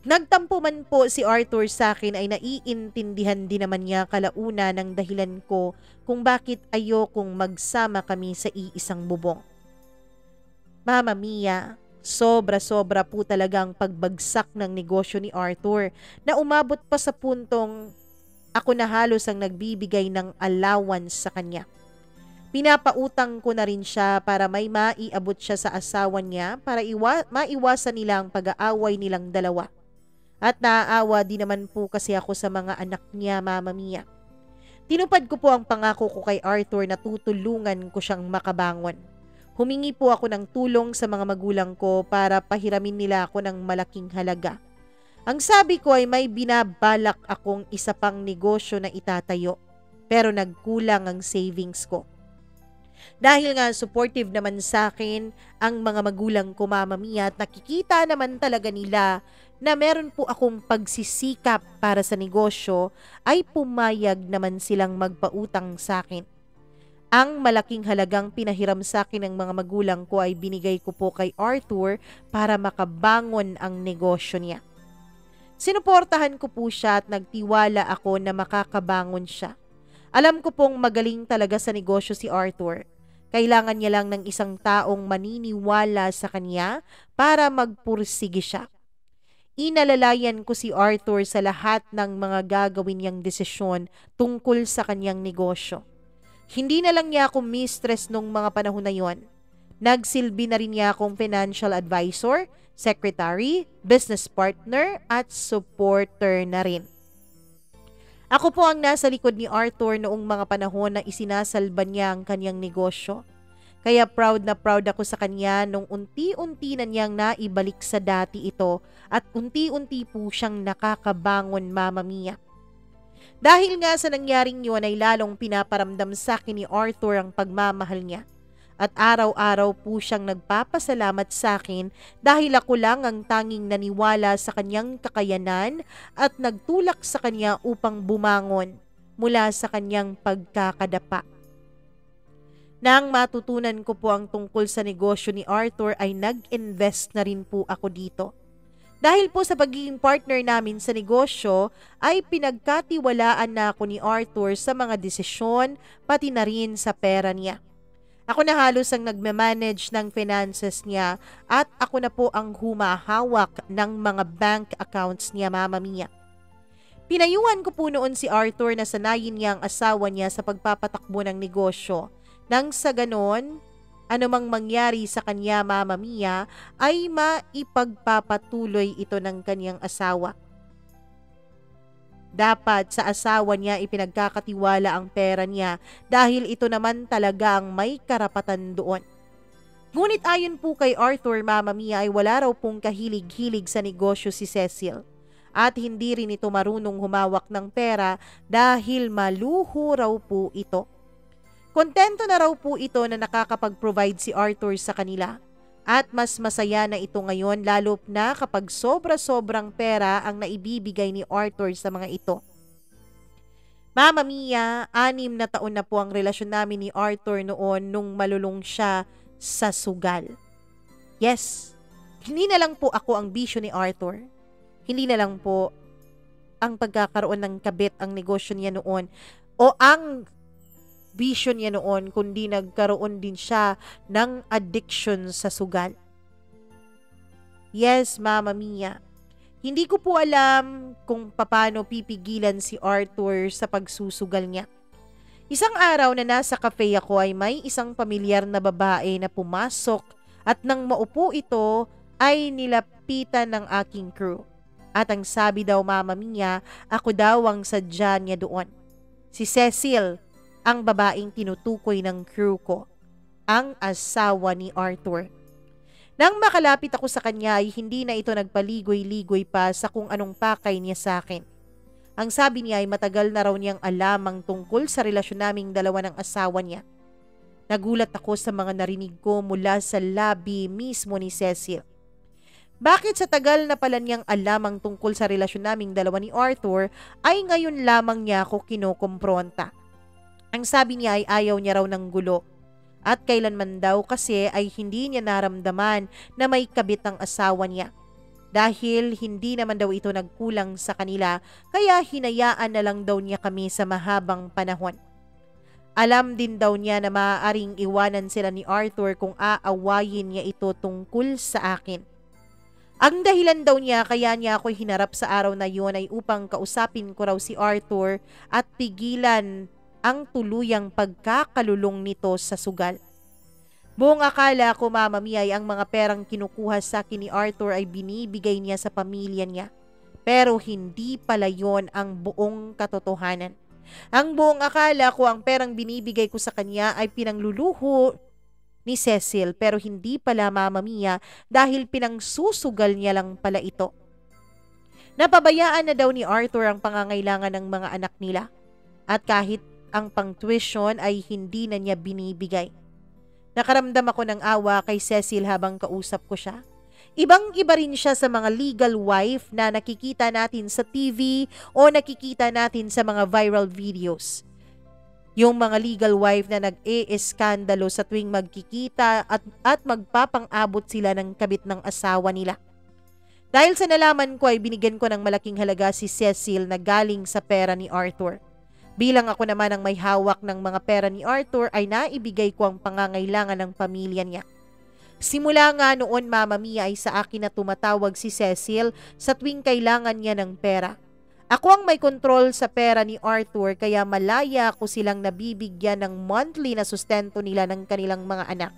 Nagtampo man po si Arthur sa akin ay naiintindihan din naman niya kalauna ng dahilan ko kung bakit ayokong magsama kami sa iisang bubong. Mama Mia, sobra-sobra po talagang pagbagsak ng negosyo ni Arthur na umabot pa sa puntong ako na halos ang nagbibigay ng allowance sa kanya. Pinapautang ko na rin siya para may maiabot siya sa asawa niya para maiwasan nila ang pag-aaway nilang dalawa. At naaawa din naman po kasi ako sa mga anak niya, Mama Mia. Tinupad ko po ang pangako ko kay Arthur na tutulungan ko siyang makabangon. Humingi po ako ng tulong sa mga magulang ko para pahiramin nila ako ng malaking halaga. Ang sabi ko ay may binabalak akong isa pang negosyo na itatayo, pero nagkulang ang savings ko. Dahil nga supportive naman sa akin ang mga magulang ko, Mama Mia, at nakikita naman talaga nila na meron po akong pagsisikap para sa negosyo, ay pumayag naman silang magpautang sa akin. Ang malaking halagang pinahiram sa akin ng mga magulang ko ay binigay ko po kay Arthur para makabangon ang negosyo niya. Sinuportahan ko po siya at nagtiwala ako na makakabangon siya. Alam ko pong magaling talaga sa negosyo si Arthur. Kailangan niya lang ng isang taong maniniwala sa kanya para magpursige siya. Inalalayan ko si Arthur sa lahat ng mga gagawin niyang desisyon tungkol sa kanyang negosyo. Hindi na lang niya ako mistress nung mga panahon na yon. Nagsilbi na rin niya akong financial advisor, secretary, business partner at supporter na rin. Ako po ang nasa likod ni Arthur noong mga panahon na isinasalba niya ang kanyang negosyo. Kaya proud na proud ako sa kanya nung unti-unti na niyang naibalik sa dati ito at unti-unti po siyang nakakabangon, Mama Mia. Dahil nga sa nangyaring yun ay lalong pinaparamdam sa akin ni Arthur ang pagmamahal niya. At araw-araw po siyang nagpapasalamat sa akin dahil ako lang ang tanging naniwala sa kanyang kakayanan at nagtulak sa kanya upang bumangon mula sa kanyang pagkakadapa. Nang matutunan ko po ang tungkol sa negosyo ni Arthur ay nag-invest na rin po ako dito. Dahil po sa pagiging partner namin sa negosyo ay pinagkatiwalaan na ako ni Arthur sa mga desisyon pati na rin sa pera niya. Ako na halos ang nagme-manage ng finances niya at ako na po ang humahawak ng mga bank accounts niya, Mama Mia. Pinayuhan ko po noon si Arthur na sanayin niya ang asawa niya sa pagpapatakbo ng negosyo. Nang sa ganon, anumang mangyari sa kanya, Mama Mia, ay maipagpapatuloy ito ng kanyang asawa. Dapat sa asawa niya ipinagkakatiwala ang pera niya dahil ito naman talaga ang may karapatan doon. Ngunit ayon po kay Arthur, Mama Mia, ay wala raw pong kahilig-hilig sa negosyo si Cecil at hindi rin ito marunong humawak ng pera dahil maluho raw po ito. Kontento na raw po ito na nakakapag-provide si Arthur sa kanila. At mas masaya na ito ngayon lalo na kapag sobra-sobrang pera ang naibibigay ni Arthur sa mga ito. Mama Mia, 6 na taon na po ang relasyon namin ni Arthur noon nung malulung siya sa sugal. Yes, hindi na lang po ako ang bisyo ni Arthur. Hindi na lang po ang pagkakaroon ng kabit ang negosyo niya noon o ang bisyo niya noon, kundi nagkaroon din siya ng addiction sa sugal. Yes, Mama Mia. Hindi ko po alam kung paano pipigilan si Arthur sa pagsusugal niya. Isang araw na nasa cafe ako ay may isang pamilyar na babae na pumasok at nang maupo ito ay nilapitan ng aking crew. At ang sabi daw, Mama Mia, ako daw ang sadya niya doon. Si Cecil, ang babaeng tinutukoy ng crew ko, ang asawa ni Arthur. Nang makalapit ako sa kanya ay hindi na ito nagpaligoy-ligoy pa sa kung anong pakay niya sa akin. Ang sabi niya ay matagal na raw niyang alam ang tungkol sa relasyon naming dalawa ng asawa niya. Nagulat ako sa mga narinig ko mula sa labi mismo ni Cecil. Bakit sa tagal na pala niyang alam ang tungkol sa relasyon naming dalawa ni Arthur ay ngayon lamang niya ako kinukumpronta? Ang sabi niya ay ayaw niya raw ng gulo. At kailanman daw kasi ay hindi niya naramdaman na may kabit ang asawa niya. Dahil hindi naman daw ito nagkulang sa kanila, kaya hinayaan na lang daw niya kami sa mahabang panahon. Alam din daw niya na maaaring iwanan sila ni Arthur kung aawayin niya ito tungkol sa akin. Ang dahilan daw niya kaya niya ako hinarap sa araw na yun ay upang kausapin ko raw si Arthur at pigilan ang tuluyang pagkakalulong nito sa sugal. Buong akala ko, Mama Mia, ay ang mga perang kinukuha sa akin ni Arthur ay binibigay niya sa pamilya niya. Pero hindi pala yon ang buong katotohanan. Ang buong akala ko ang perang binibigay ko sa kanya ay pinangluluho ni Cecil, pero hindi pala, Mama Mia, dahil pinangsusugal niya lang pala ito. Napabayaan na daw ni Arthur ang pangangailangan ng mga anak nila. At kahit ang pang-tuition ay hindi na niya binibigay. Nakaramdam ako ng awa kay Cecil habang kausap ko siya. Ibang-iba rin siya sa mga legal wife na nakikita natin sa TV o nakikita natin sa mga viral videos. Yung mga legal wife na nag-e-eskandalo sa tuwing magkikita at magpapang-abot sila ng kabit ng asawa nila. Dahil sa nalaman ko ay binigyan ko ng malaking halaga si Cecil na galing sa pera ni Arthur. Bilang ako naman ang may hawak ng mga pera ni Arthur ay naibigay ko ang pangangailangan ng pamilya niya. Simula nga noon, Mama Mia, ay sa akin na tumatawag si Cecil sa tuwing kailangan niya ng pera. Ako ang may kontrol sa pera ni Arthur kaya malaya ko silang nabibigyan ng monthly na sustento nila ng kanilang mga anak.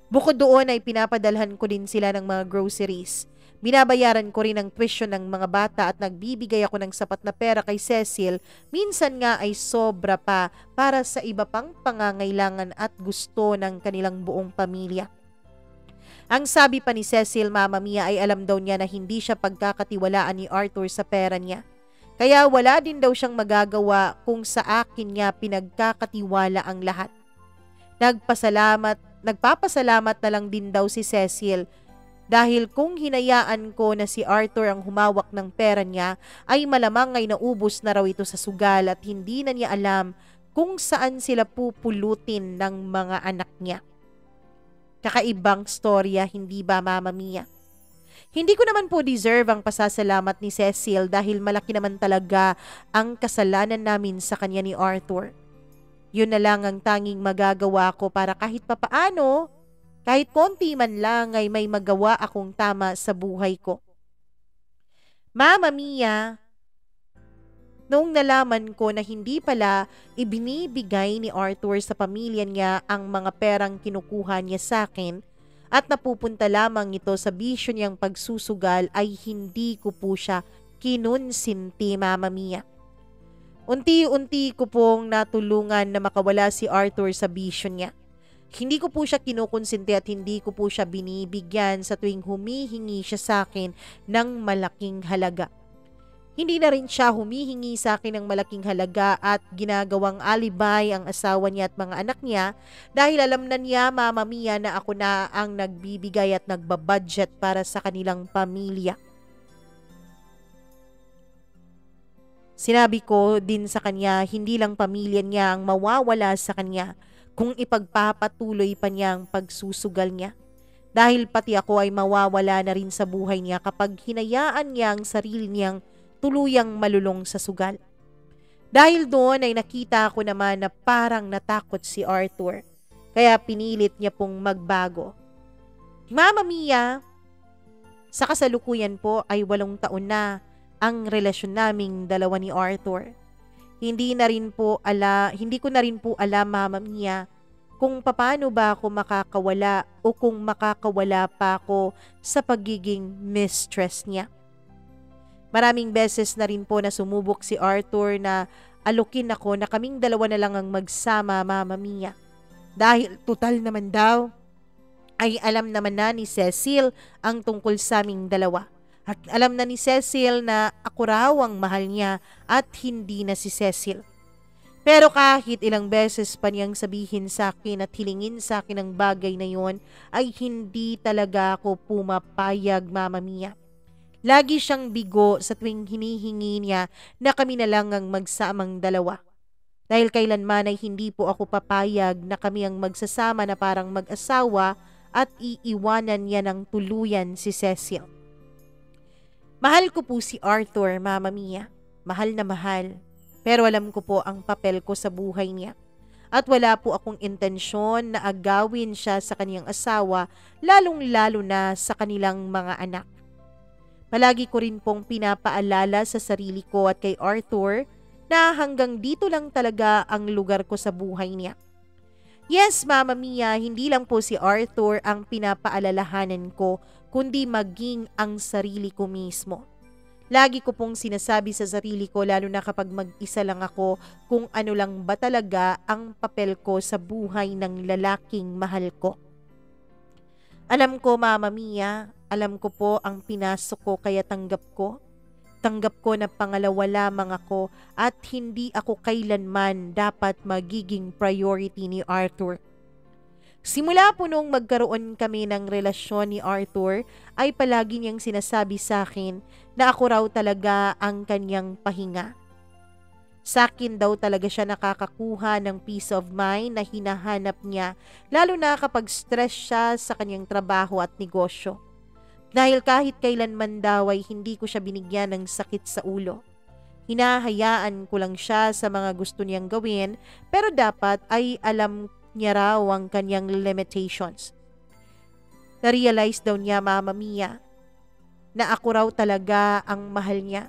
Bukod doon ay pinapadalhan ko din sila ng mga groceries. Binabayaran ko rin ang tuition ng mga bata at nagbibigay ako ng sapat na pera kay Cecil, minsan nga ay sobra pa para sa iba pang pangangailangan at gusto ng kanilang buong pamilya. Ang sabi pa ni Cecil, Mama Mia, ay alam daw niya na hindi siya pagkakatiwalaan ni Arthur sa pera niya. Kaya wala din daw siyang magagawa kung sa akin niya pinagkakatiwala ang lahat. Nagpapasalamat na lang din daw si Cecil dahil kung hinayaan ko na si Arthur ang humawak ng pera niya, ay malamang ay naubos na raw ito sa sugal at hindi na niya alam kung saan sila pupulutin ng mga anak niya. Kakaibang storya, hindi ba, Mama Mia? Hindi ko naman po deserve ang pasasalamat ni Cecil dahil malaki naman talaga ang kasalanan namin sa kanya ni Arthur. Yun na lang ang tanging magagawa ko para kahit papaano, kahit konti man lang ay may magawa akong tama sa buhay ko. Mama Mia, noong nalaman ko na hindi pala ibinibigay ni Arthur sa pamilya niya ang mga perang kinukuha niya sa akin at napupunta lamang ito sa bisyo niyang pagsusugal, ay hindi ko po siya kinunsinti, Mama Mia. Unti-unti ko pong natulungan na makawala si Arthur sa bisyo niya. Hindi ko po siya kinukonsinti at hindi ko po siya binibigyan sa tuwing humihingi siya sa akin ng malaking halaga. Hindi na rin siya humihingi sa akin ng malaking halaga at ginagawang alibay ang asawa niya at mga anak niya dahil alam na niya, Mama Mia, na ako na ang nagbibigay at nagbabudget para sa kanilang pamilya. Sinabi ko din sa kanya, hindi lang pamilya niya ang mawawala sa kanya kung ipagpapatuloy pa niya ang pagsusugal niya. Dahil pati ako ay mawawala na rin sa buhay niya kapag hinayaan niya ang sarili niyang tuluyang malulong sa sugal. Dahil doon ay nakita ko naman na parang natakot si Arthur, kaya pinilit niya pong magbago. Mama Mia, sa kasalukuyan po ay 8 taon na ang relasyon naming dalawa ni Arthur. Hindi ko na rin po alam, Mama Mia, kung paano ba ako makakawala o kung makakawala pa ako sa pagiging mistress niya. Maraming beses na rin po na sumubok si Arthur na alukin ako na kaming dalawa na lang ang magsama, Mama Mia. Dahil total naman daw ay alam naman na ni Cecil ang tungkol sa aming dalawa. At alam na ni Cecil na ako raw ang mahal niya at hindi na si Cecil. Pero kahit ilang beses pa niyang sabihin sa akin at hilingin sa akin ang bagay na yon, ay hindi talaga ako pumapayag, Mama Mia. Lagi siyang bigo sa tuwing hinihingi niya na kami na lang ang magsamang dalawa. Dahil kailanman ay hindi po ako papayag na kami ang magsasama na parang mag-asawa at iiwanan niya ng tuluyan si Cecil. Mahal ko po si Arthur, Mama Mia. Mahal na mahal. Pero alam ko po ang papel ko sa buhay niya. At wala po akong intensyon na agawin siya sa kaniyang asawa, lalong-lalo na sa kanilang mga anak. Palagi ko rin pong pinapaalala sa sarili ko at kay Arthur na hanggang dito lang talaga ang lugar ko sa buhay niya. Yes, Mama Mia, hindi lang po si Arthur ang pinapaalalahanan ko, kundi maging ang sarili ko mismo. Lagi ko pong sinasabi sa sarili ko, lalo na kapag mag-isa lang ako, kung ano lang ba talaga ang papel ko sa buhay ng lalaking mahal ko. Alam ko, Mama Mia, alam ko po ang pinasok ko kaya tanggap ko. Tanggap ko na pangalawa lamang ako at hindi ako kailanman dapat magiging priority ni Arthur. Simula po nung magkaroon kami ng relasyon ni Arthur ay palagi niyang sinasabi sa akin na ako raw talaga ang kanyang pahinga. Sa akin daw talaga siya nakakakuha ng peace of mind na hinahanap niya, lalo na kapag stress siya sa kanyang trabaho at negosyo. Dahil kahit kailanman daw ay hindi ko siya binigyan ng sakit sa ulo. Hinahayaan ko lang siya sa mga gusto niyang gawin, pero dapat ay alam niya raw ang kanyang limitations. Na-realize daw niya, Mama Mia, na ako raw talaga ang mahal niya.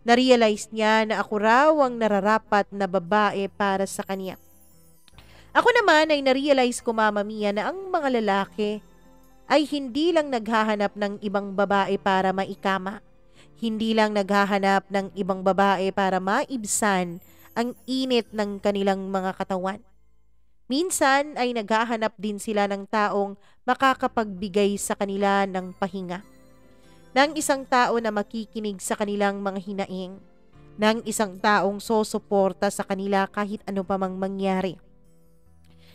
Na-realize niya na ako raw ang nararapat na babae para sa kanya. Ako naman ay na-realize ko, Mama Mia, na ang mga lalaki ay hindi lang naghahanap ng ibang babae para maikama. Hindi lang naghahanap ng ibang babae para maibsan ang init ng kanilang mga katawan. Minsan ay naghahanap din sila ng taong makakapagbigay sa kanila ng pahinga. Ng isang tao na makikinig sa kanilang mga hinaing. Ng isang taong sosuporta sa kanila kahit ano pa mang mangyari.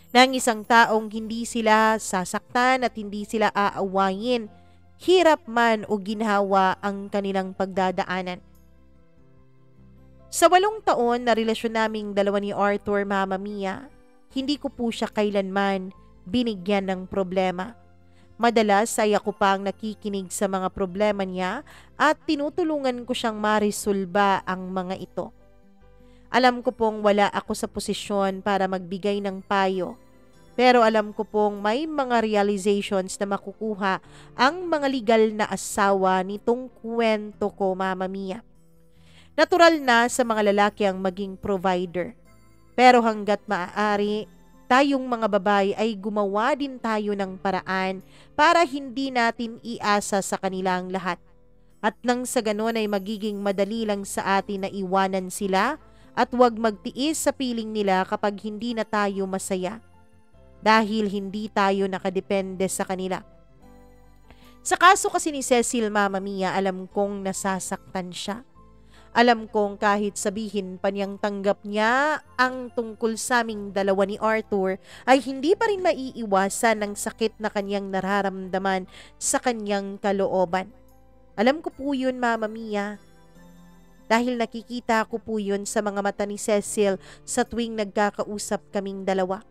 Ng isang taong hindi sila sasaktan at hindi sila aawayin, hirap man o ginhawa ang kanilang pagdadaanan. Sa 8 taon na relasyon naming dalawa ni Arthur, Mama Mia, hindi ko po siya kailanman binigyan ng problema. Madalas ay ako pa ang nakikinig sa mga problema niya at tinutulungan ko siyang marisolba ang mga ito. Alam ko pong wala ako sa posisyon para magbigay ng payo, pero alam ko pong may mga realizations na makukuha ang mga legal na asawa nitong kwento ko, Mama Mia. Natural na sa mga lalaki ang maging provider, pero hanggat maaari, tayong mga babae ay gumawa din tayo ng paraan para hindi natin iasa sa kanilang lahat. At nang sa ganon ay magiging madali lang sa atin na iwanan sila at huwag magtiis sa piling nila kapag hindi na tayo masaya. Dahil hindi tayo nakadepende sa kanila. Sa kaso kasi ni Cecil, Mama Mia, alam kong nasasaktan siya. Alam kong kahit sabihin pa niyang tanggap niya ang tungkol sa aming dalawa ni Arthur, ay hindi pa rin maiiwasan ng sakit na kanyang nararamdaman sa kanyang kalooban. Alam ko po yun, Mama Mia. Dahil nakikita ko po yun sa mga mata ni Cecil sa tuwing nagkakausap kaming dalawa.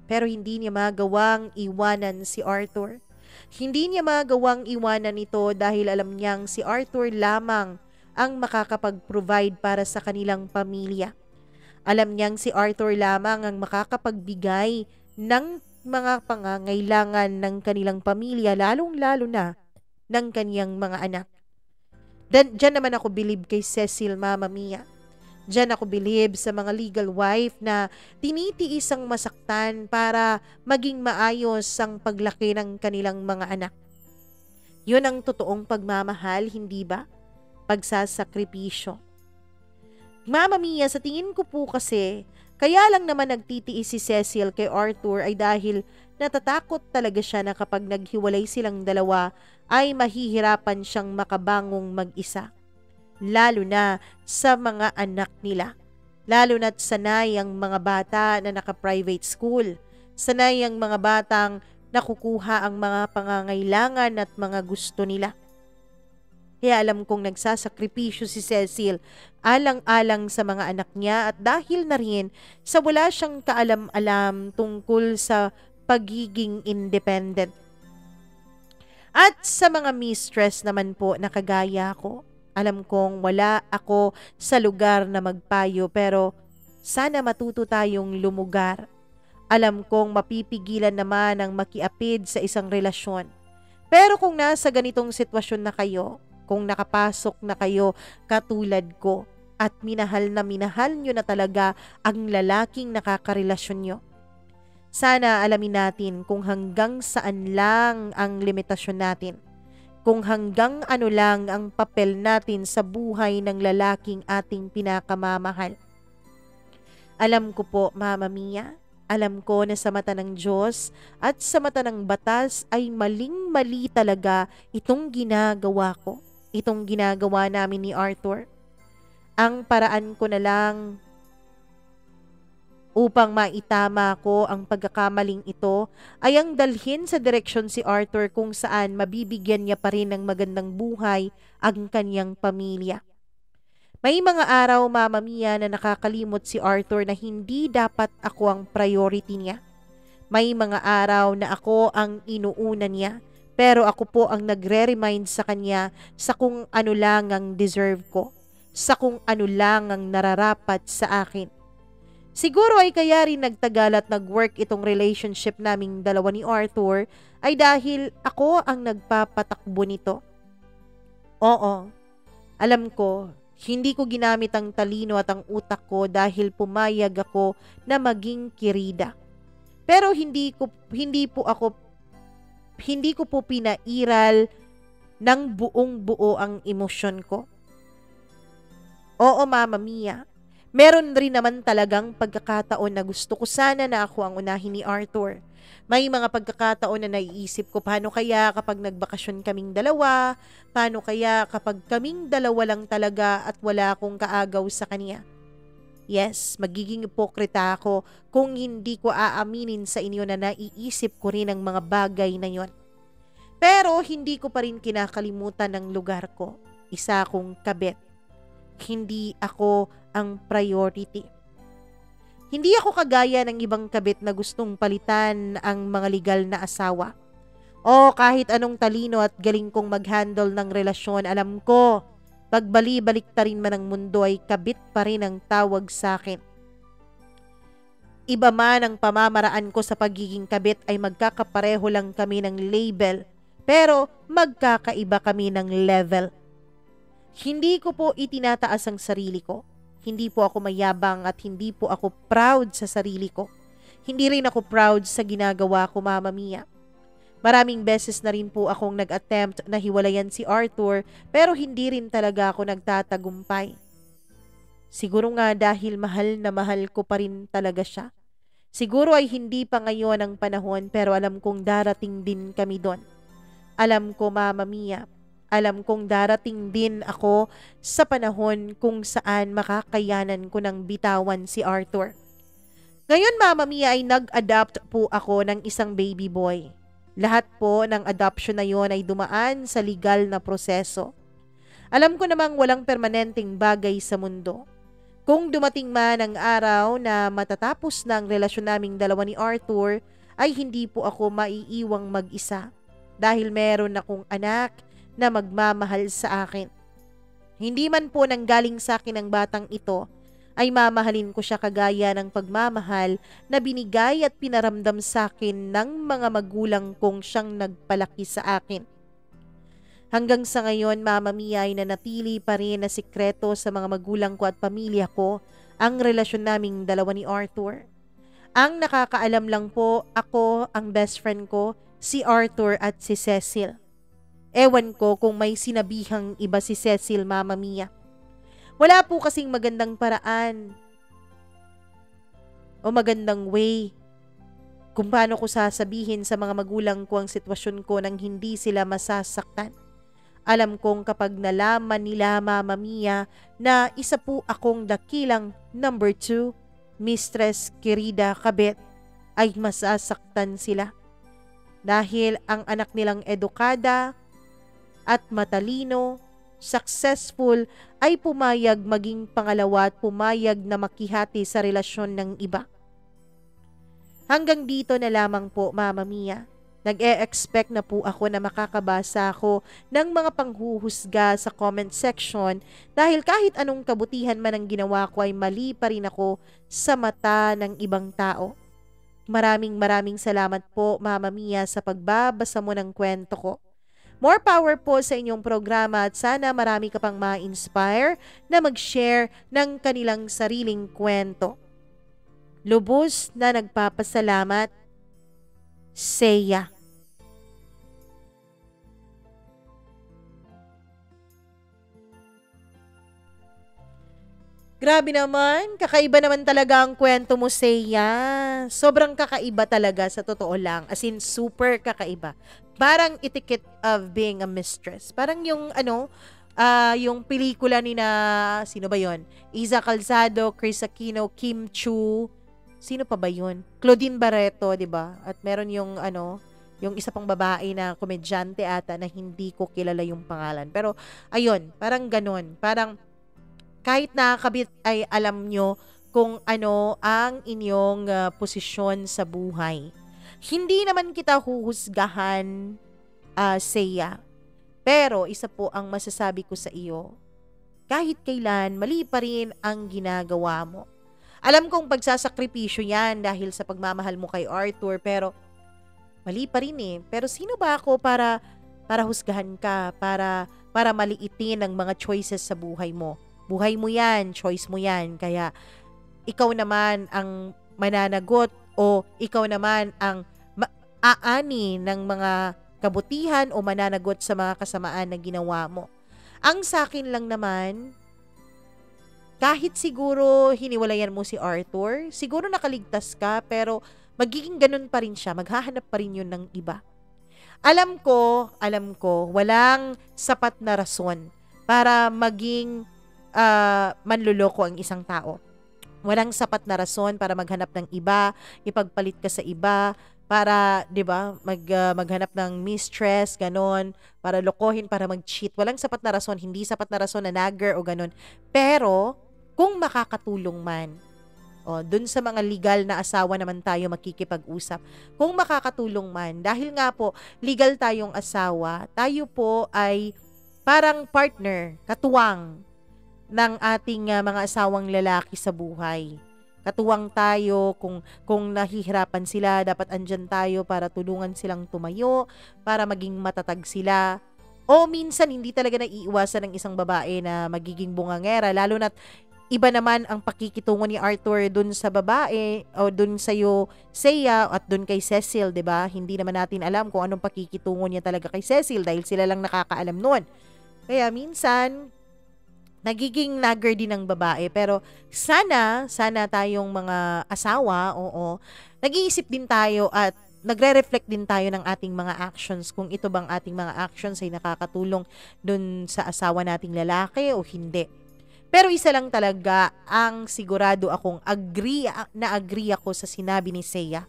Pero hindi niya magawang iwanan si Arthur. Hindi niya magawang iwanan ito dahil alam niyang si Arthur lamang ang makakapag-provide para sa kanilang pamilya. Alam niyang si Arthur lamang ang makakapagbigay ng mga pangangailangan ng kanilang pamilya, lalong-lalo na ng kaniyang mga anak. Diyan naman ako bilib kay Cecil, Mama Mia. Diyan ako bilib sa mga legal wife na tinitiis ang masaktan para maging maayos ang paglaki ng kanilang mga anak. Yun ang totoong pagmamahal, hindi ba? Pagsasakripisyo. Mama Mia, sa tingin ko po kasi, kaya lang naman nagtitiis si Cecil kay Arthur ay dahil natatakot talaga siya na kapag naghiwalay silang dalawa ay mahihirapan siyang makabangong mag-isa. Lalo na sa mga anak nila. Lalo na't sanay ang mga bata na naka-private school. Sanay ang mga batang nakukuha ang mga pangangailangan at mga gusto nila. Kaya alam kong nagsasakripisyo si Cecil alang-alang sa mga anak niya at dahil na rin sa wala siyang kaalam-alam tungkol sa pagiging independent. At sa mga mistress naman po na kagaya ko, alam kong wala ako sa lugar na magpayo pero sana matuto tayong lumugar. Alam kong mapipigilan naman ang makiapid sa isang relasyon. Pero kung nasa ganitong sitwasyon na kayo, kung nakapasok na kayo katulad ko at minahal nyo na talaga ang lalaking nakakarelasyon nyo, sana alamin natin kung hanggang saan lang ang limitasyon natin. Kung hanggang ano lang ang papel natin sa buhay ng lalaking ating pinakamamahal. Alam ko po, Mama Mia, alam ko na sa mata ng Diyos at sa mata ng batas ay maling-mali talaga itong ginagawa ko, itong ginagawa namin ni Arthur. Ang paraan ko na lang upang maitama ko ang pagkakamaling ito ay ang dalhin sa direksyon si Arthur kung saan mabibigyan niya pa rin ng magandang buhay ang kanyang pamilya. May mga araw, Mama Mia, na nakakalimot si Arthur na hindi dapat ako ang priority niya. May mga araw na ako ang inuuna niya, pero ako po ang nagre-remind sa kanya sa kung ano lang ang deserve ko, sa kung ano lang ang nararapat sa akin. Siguro ay kaya rin nagtagal at nag-work itong relationship naming dalawa ni Arthur ay dahil ako ang nagpapatakbo nito. Oo, alam ko, hindi ko ginamit ang talino at ang utak ko dahil pumayag ako na maging kirida. Pero hindi ko po pinairal ng buong buo ang emosyon ko. Oo, Mama Mia. Meron rin naman talagang pagkakataon na gusto ko sana na ako ang unahin ni Arthur. May mga pagkakataon na naiisip ko paano kaya kapag nagbakasyon kaming dalawa, paano kaya kapag kaming dalawa lang talaga at wala akong kaagaw sa kanya. Yes, magiging ipokrita ako kung hindi ko aaminin sa inyo na naiisip ko rin ang mga bagay na yon. Pero hindi ko pa rin kinakalimutan ang lugar ko. Isa akong kabet. Hindi ako ang priority. Hindi ako kagaya ng ibang kabit na gustong palitan ang mga legal na asawa. O kahit anong talino at galing kong mag-handle ng relasyon, alam ko, pagbali-balik ta rin man ang mundo ay kabit pa rin ang tawag sa akin. Iba man ang pamamaraan ko sa pagiging kabit ay magkakapareho lang kami ng label, pero magkakaiba kami ng level. Hindi ko po itinataas ang sarili ko. Hindi po ako mayabang at hindi po ako proud sa sarili ko. Hindi rin ako proud sa ginagawa ko, Mama Mia. Maraming beses na rin po akong nag-attempt na hiwalayan si Arthur pero hindi rin talaga ako nagtatagumpay. Siguro nga dahil mahal na mahal ko pa rin talaga siya. Siguro ay hindi pa ngayon ang panahon pero alam kong darating din kami doon. Alam ko, Mama Mia, Alam kong darating din ako sa panahon kung saan makakayanan ko ng bitawan si Arthur. Ngayon, Mama Mia, ay nag-adopt po ako ng isang baby boy. Lahat po ng adoption na yon ay dumaan sa legal na proseso. Alam ko namang walang permanenteng bagay sa mundo. Kung dumating man ang araw na matatapos na ang relasyon naming dalawa ni Arthur, ay hindi po ako maiiwang mag-isa dahil meron akong anak na magmamahal sa akin. Hindi man po nanggaling sa akin ang batang ito, ay mamahalin ko siya kagaya ng pagmamahal na binigay at pinaramdam sa akin ng mga magulang kong siyang nagpalaki sa akin. Hanggang sa ngayon, Mama Mia, ay nanatili pa rin na sikreto sa mga magulang ko at pamilya ko ang relasyon naming dalawa ni Arthur. Ang nakakaalam lang po, ako, ang best friend ko, si Arthur at si Cecil. Ewan ko kung may sinabihang iba si Cecil, Mama Mia. Wala po kasing magandang paraan o magandang way kung paano ko sasabihin sa mga magulang ko ang sitwasyon ko nang hindi sila masasaktan. Alam kong kapag nalaman nila, Mama Mia, na isa po akong dakilang number 2, Mistress Querida Kabet, ay masasaktan sila. Dahil ang anak nilang edukada at matalino, successful, ay pumayag maging pangalawa at pumayag na makihati sa relasyon ng iba. Hanggang dito na lamang po, Mama Mia. Nag-e-expect na po ako na makakabasa ako ng mga panghuhusga sa comment section dahil kahit anong kabutihan man ang ginawa ko ay mali pa rin ako sa mata ng ibang tao. Maraming salamat po, Mama Mia, sa pagbabasa mo ng kwento ko. More power po sa inyong programa at sana marami ka pang ma-inspire na mag-share ng kanilang sariling kwento. Lubos na nagpapasalamat, Seiya. Grabe naman, kakaiba naman talaga ang kwento mo, Seiya. Sobrang kakaiba talaga sa totoo lang, as in super kakaiba. Parang Etiquette of Being a Mistress. Parang yung yung pelikula ni na, sino ba yon? Iza Calzado, Chris Aquino, Kim Chu, sino pa ba yun? Claudine Barreto, 'di ba? At meron yung yung isa pang babae na komedyante ata na hindi ko kilala yung pangalan. Pero ayun, parang ganun. Parang kahit nakakabit ay alam nyo kung ano ang inyong posisyon sa buhay. Hindi naman kita huhusgahan, Seiya. Pero isa po ang masasabi ko sa iyo, kahit kailan, mali pa rin ang ginagawa mo. Alam kong pagsasakripisyo yan dahil sa pagmamahal mo kay Arthur, pero mali pa rin eh. Pero sino ba ako para husgahan ka, para maliitin ang mga choices sa buhay mo? Buhay mo yan, choice mo yan. Kaya ikaw naman ang mananagot o ikaw naman ang aani ng mga kabutihan o mananagot sa mga kasamaan na ginawa mo. Ang sa akin lang naman, kahit siguro hiniwalayan mo si Arthur, siguro nakaligtas ka, pero magiging ganun pa rin siya, maghahanap pa rin yun ng iba. Alam ko, walang sapat na rason para maging manluloko ang isang tao. Walang sapat na rason para maghanap ng iba, ipagpalit ka sa iba, para, 'di ba, maghanap ng mistress, ganon, para lokohin, para mag-cheat. Walang sapat na rason, hindi sapat na rason na nagger o ganon. Pero kung makakatulong man, dun sa mga legal na asawa naman tayo makikipag-usap. Kung makakatulong man, dahil nga po, legal tayong asawa, tayo po ay parang partner, katuwang ng ating mga asawang lalaki sa buhay. Katuwang tayo kung nahihirapan sila, dapat andyan tayo para tulungan silang tumayo, para maging matatag sila. O minsan hindi talaga naiiwasan ng isang babae na magiging bungangera, lalo na't iba naman ang pakikitungo ni Arthur dun sa babae o dun sa'yo, Seiya, at dun kay Cecil, 'di ba? Hindi naman natin alam kung anong pakikitungo niya talaga kay Cecil dahil sila lang nakakaalam noon. Kaya minsan nagiging nagger din ng babae, pero sana tayong mga asawa, nag-iisip din tayo at nagre-reflect din tayo ng ating mga actions, kung ito bang ating mga actions ay nakakatulong dun sa asawa nating lalaki o hindi. Pero isa lang talaga ang sigurado akong agree ako sa sinabi ni Seiya.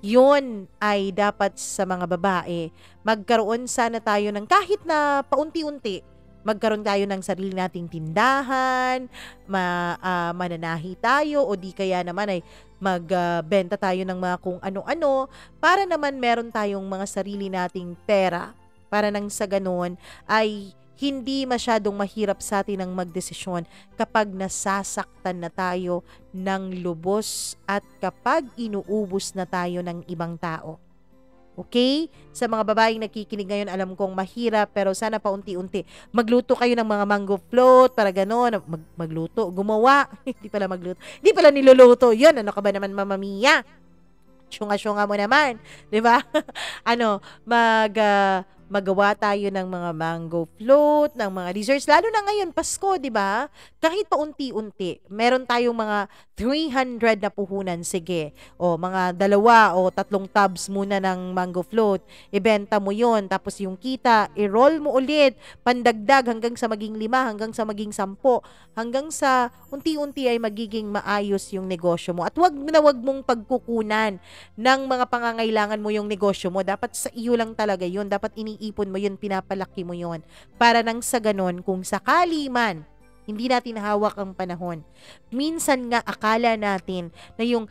Yun ay dapat sa mga babae, magkaroon sana tayo ng kahit na paunti-unti, magkaroon tayo ng sarili nating tindahan, mananahi tayo o di kaya naman ay magbenta tayo ng mga kung ano-ano para naman meron tayong mga sarili nating pera para nang sa ganun ay hindi masyadong mahirap sa atin ang magdesisyon kapag nasasaktan na tayo ng lubos at kapag inuubos na tayo ng ibang tao. Okay? Sa mga babaeng nakikinig ngayon, alam kong mahirap pero sana paunti-unti. Magluto kayo ng mga mango float para gano'n. Magluto. Gumawa. Hindi pala magluto. Hindi pala niluluto. Yun, ano ka ba naman, Mama Mia? Syunga-syunga mo naman. Diba? Magawa tayo ng mga mango float, ng mga desserts. Lalo na ngayon, Pasko, di ba? Kahit paunti-unti, meron tayong mga 300 na puhunan. Sige, o mga 2 o 3 tubs muna ng mango float. Ibenta mo yon, tapos yung kita, i-roll mo ulit, pandagdag hanggang sa maging 5, hanggang sa maging 10, hanggang sa unti-unti ay magiging maayos yung negosyo mo. At wag mong pagkukunan ng mga pangangailangan mo yung negosyo mo. Dapat sa iyo lang talaga yun. Dapat iniipon mo yun, pinapalaki mo yun. Para nang sa ganon, kung sakali man, hindi natin hawak ang panahon. Minsan nga akala natin na yung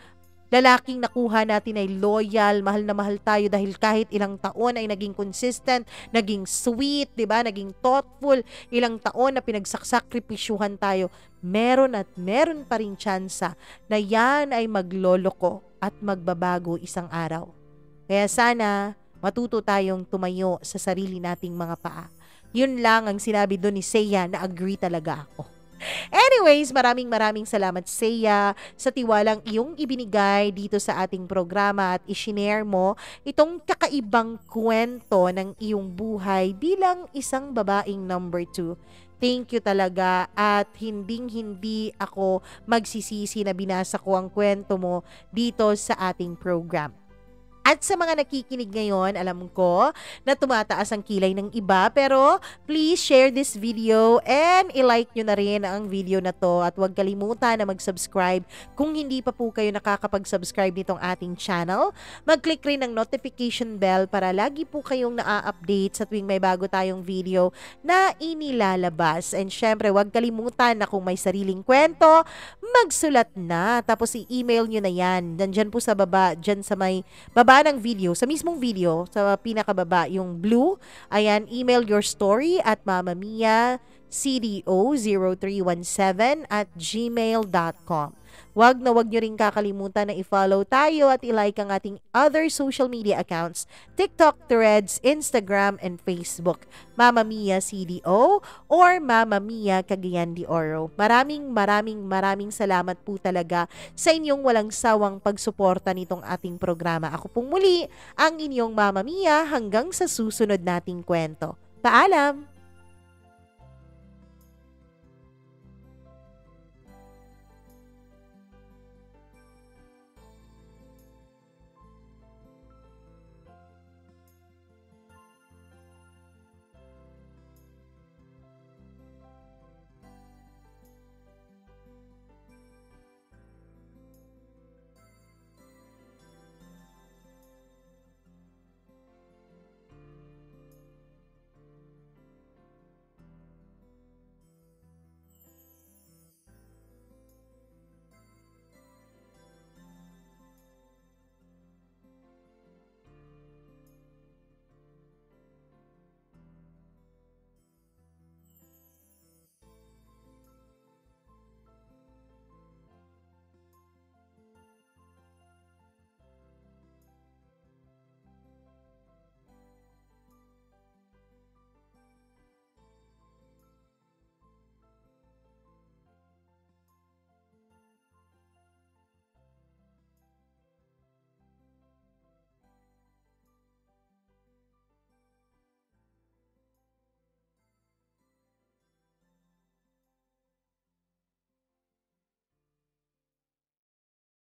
lalaking nakuha natin ay loyal, mahal na mahal tayo dahil kahit ilang taon ay naging consistent, naging sweet, 'di ba? Naging thoughtful, ilang taon na pinagsakripisyuhan tayo. Meron at meron pa ring tsansa na yan ay magloloko at magbabago isang araw. Kaya sana matuto tayong tumayo sa sarili nating mga paa. Yun lang ang sinabi doon ni Seiya na agree talaga ako. Anyways, maraming salamat Seiya sa tiwalang iyong ibinigay dito sa ating programa at i-share mo itong kakaibang kwento ng iyong buhay bilang isang babaeng number 2. Thank you talaga at hindi ako magsisisi na binasa ko ang kwento mo dito sa ating program. At sa mga nakikinig ngayon, alam ko na tumataas ang kilay ng iba, pero please share this video and i-like nyo na rin ang video na to at huwag kalimutan na mag-subscribe kung hindi pa po kayo nakakapag-subscribe nitong ating channel. Mag-click rin ng notification bell para lagi po kayong na-update sa tuwing may bago tayong video na inilalabas. And syempre, huwag kalimutan na kung may sariling kwento, magsulat na. Tapos i-email nyo na yan. Nandyan po sa baba, dyan sa may baba ng video, sa mismong video, sa pinakababa, yung blue, ayan, email your story at mamamiacdo0317@gmail.com. Wag nyo rin kakalimutan na i-follow tayo at i-like ang ating other social media accounts, TikTok, Threads, Instagram, and Facebook. Mama Mia CDO or Mama Mia Cagayan de Oro. Maraming salamat po talaga sa inyong walang sawang pagsuporta nitong ating programa. Ako pong muli ang inyong Mama Mia hanggang sa susunod nating kwento. Paalam!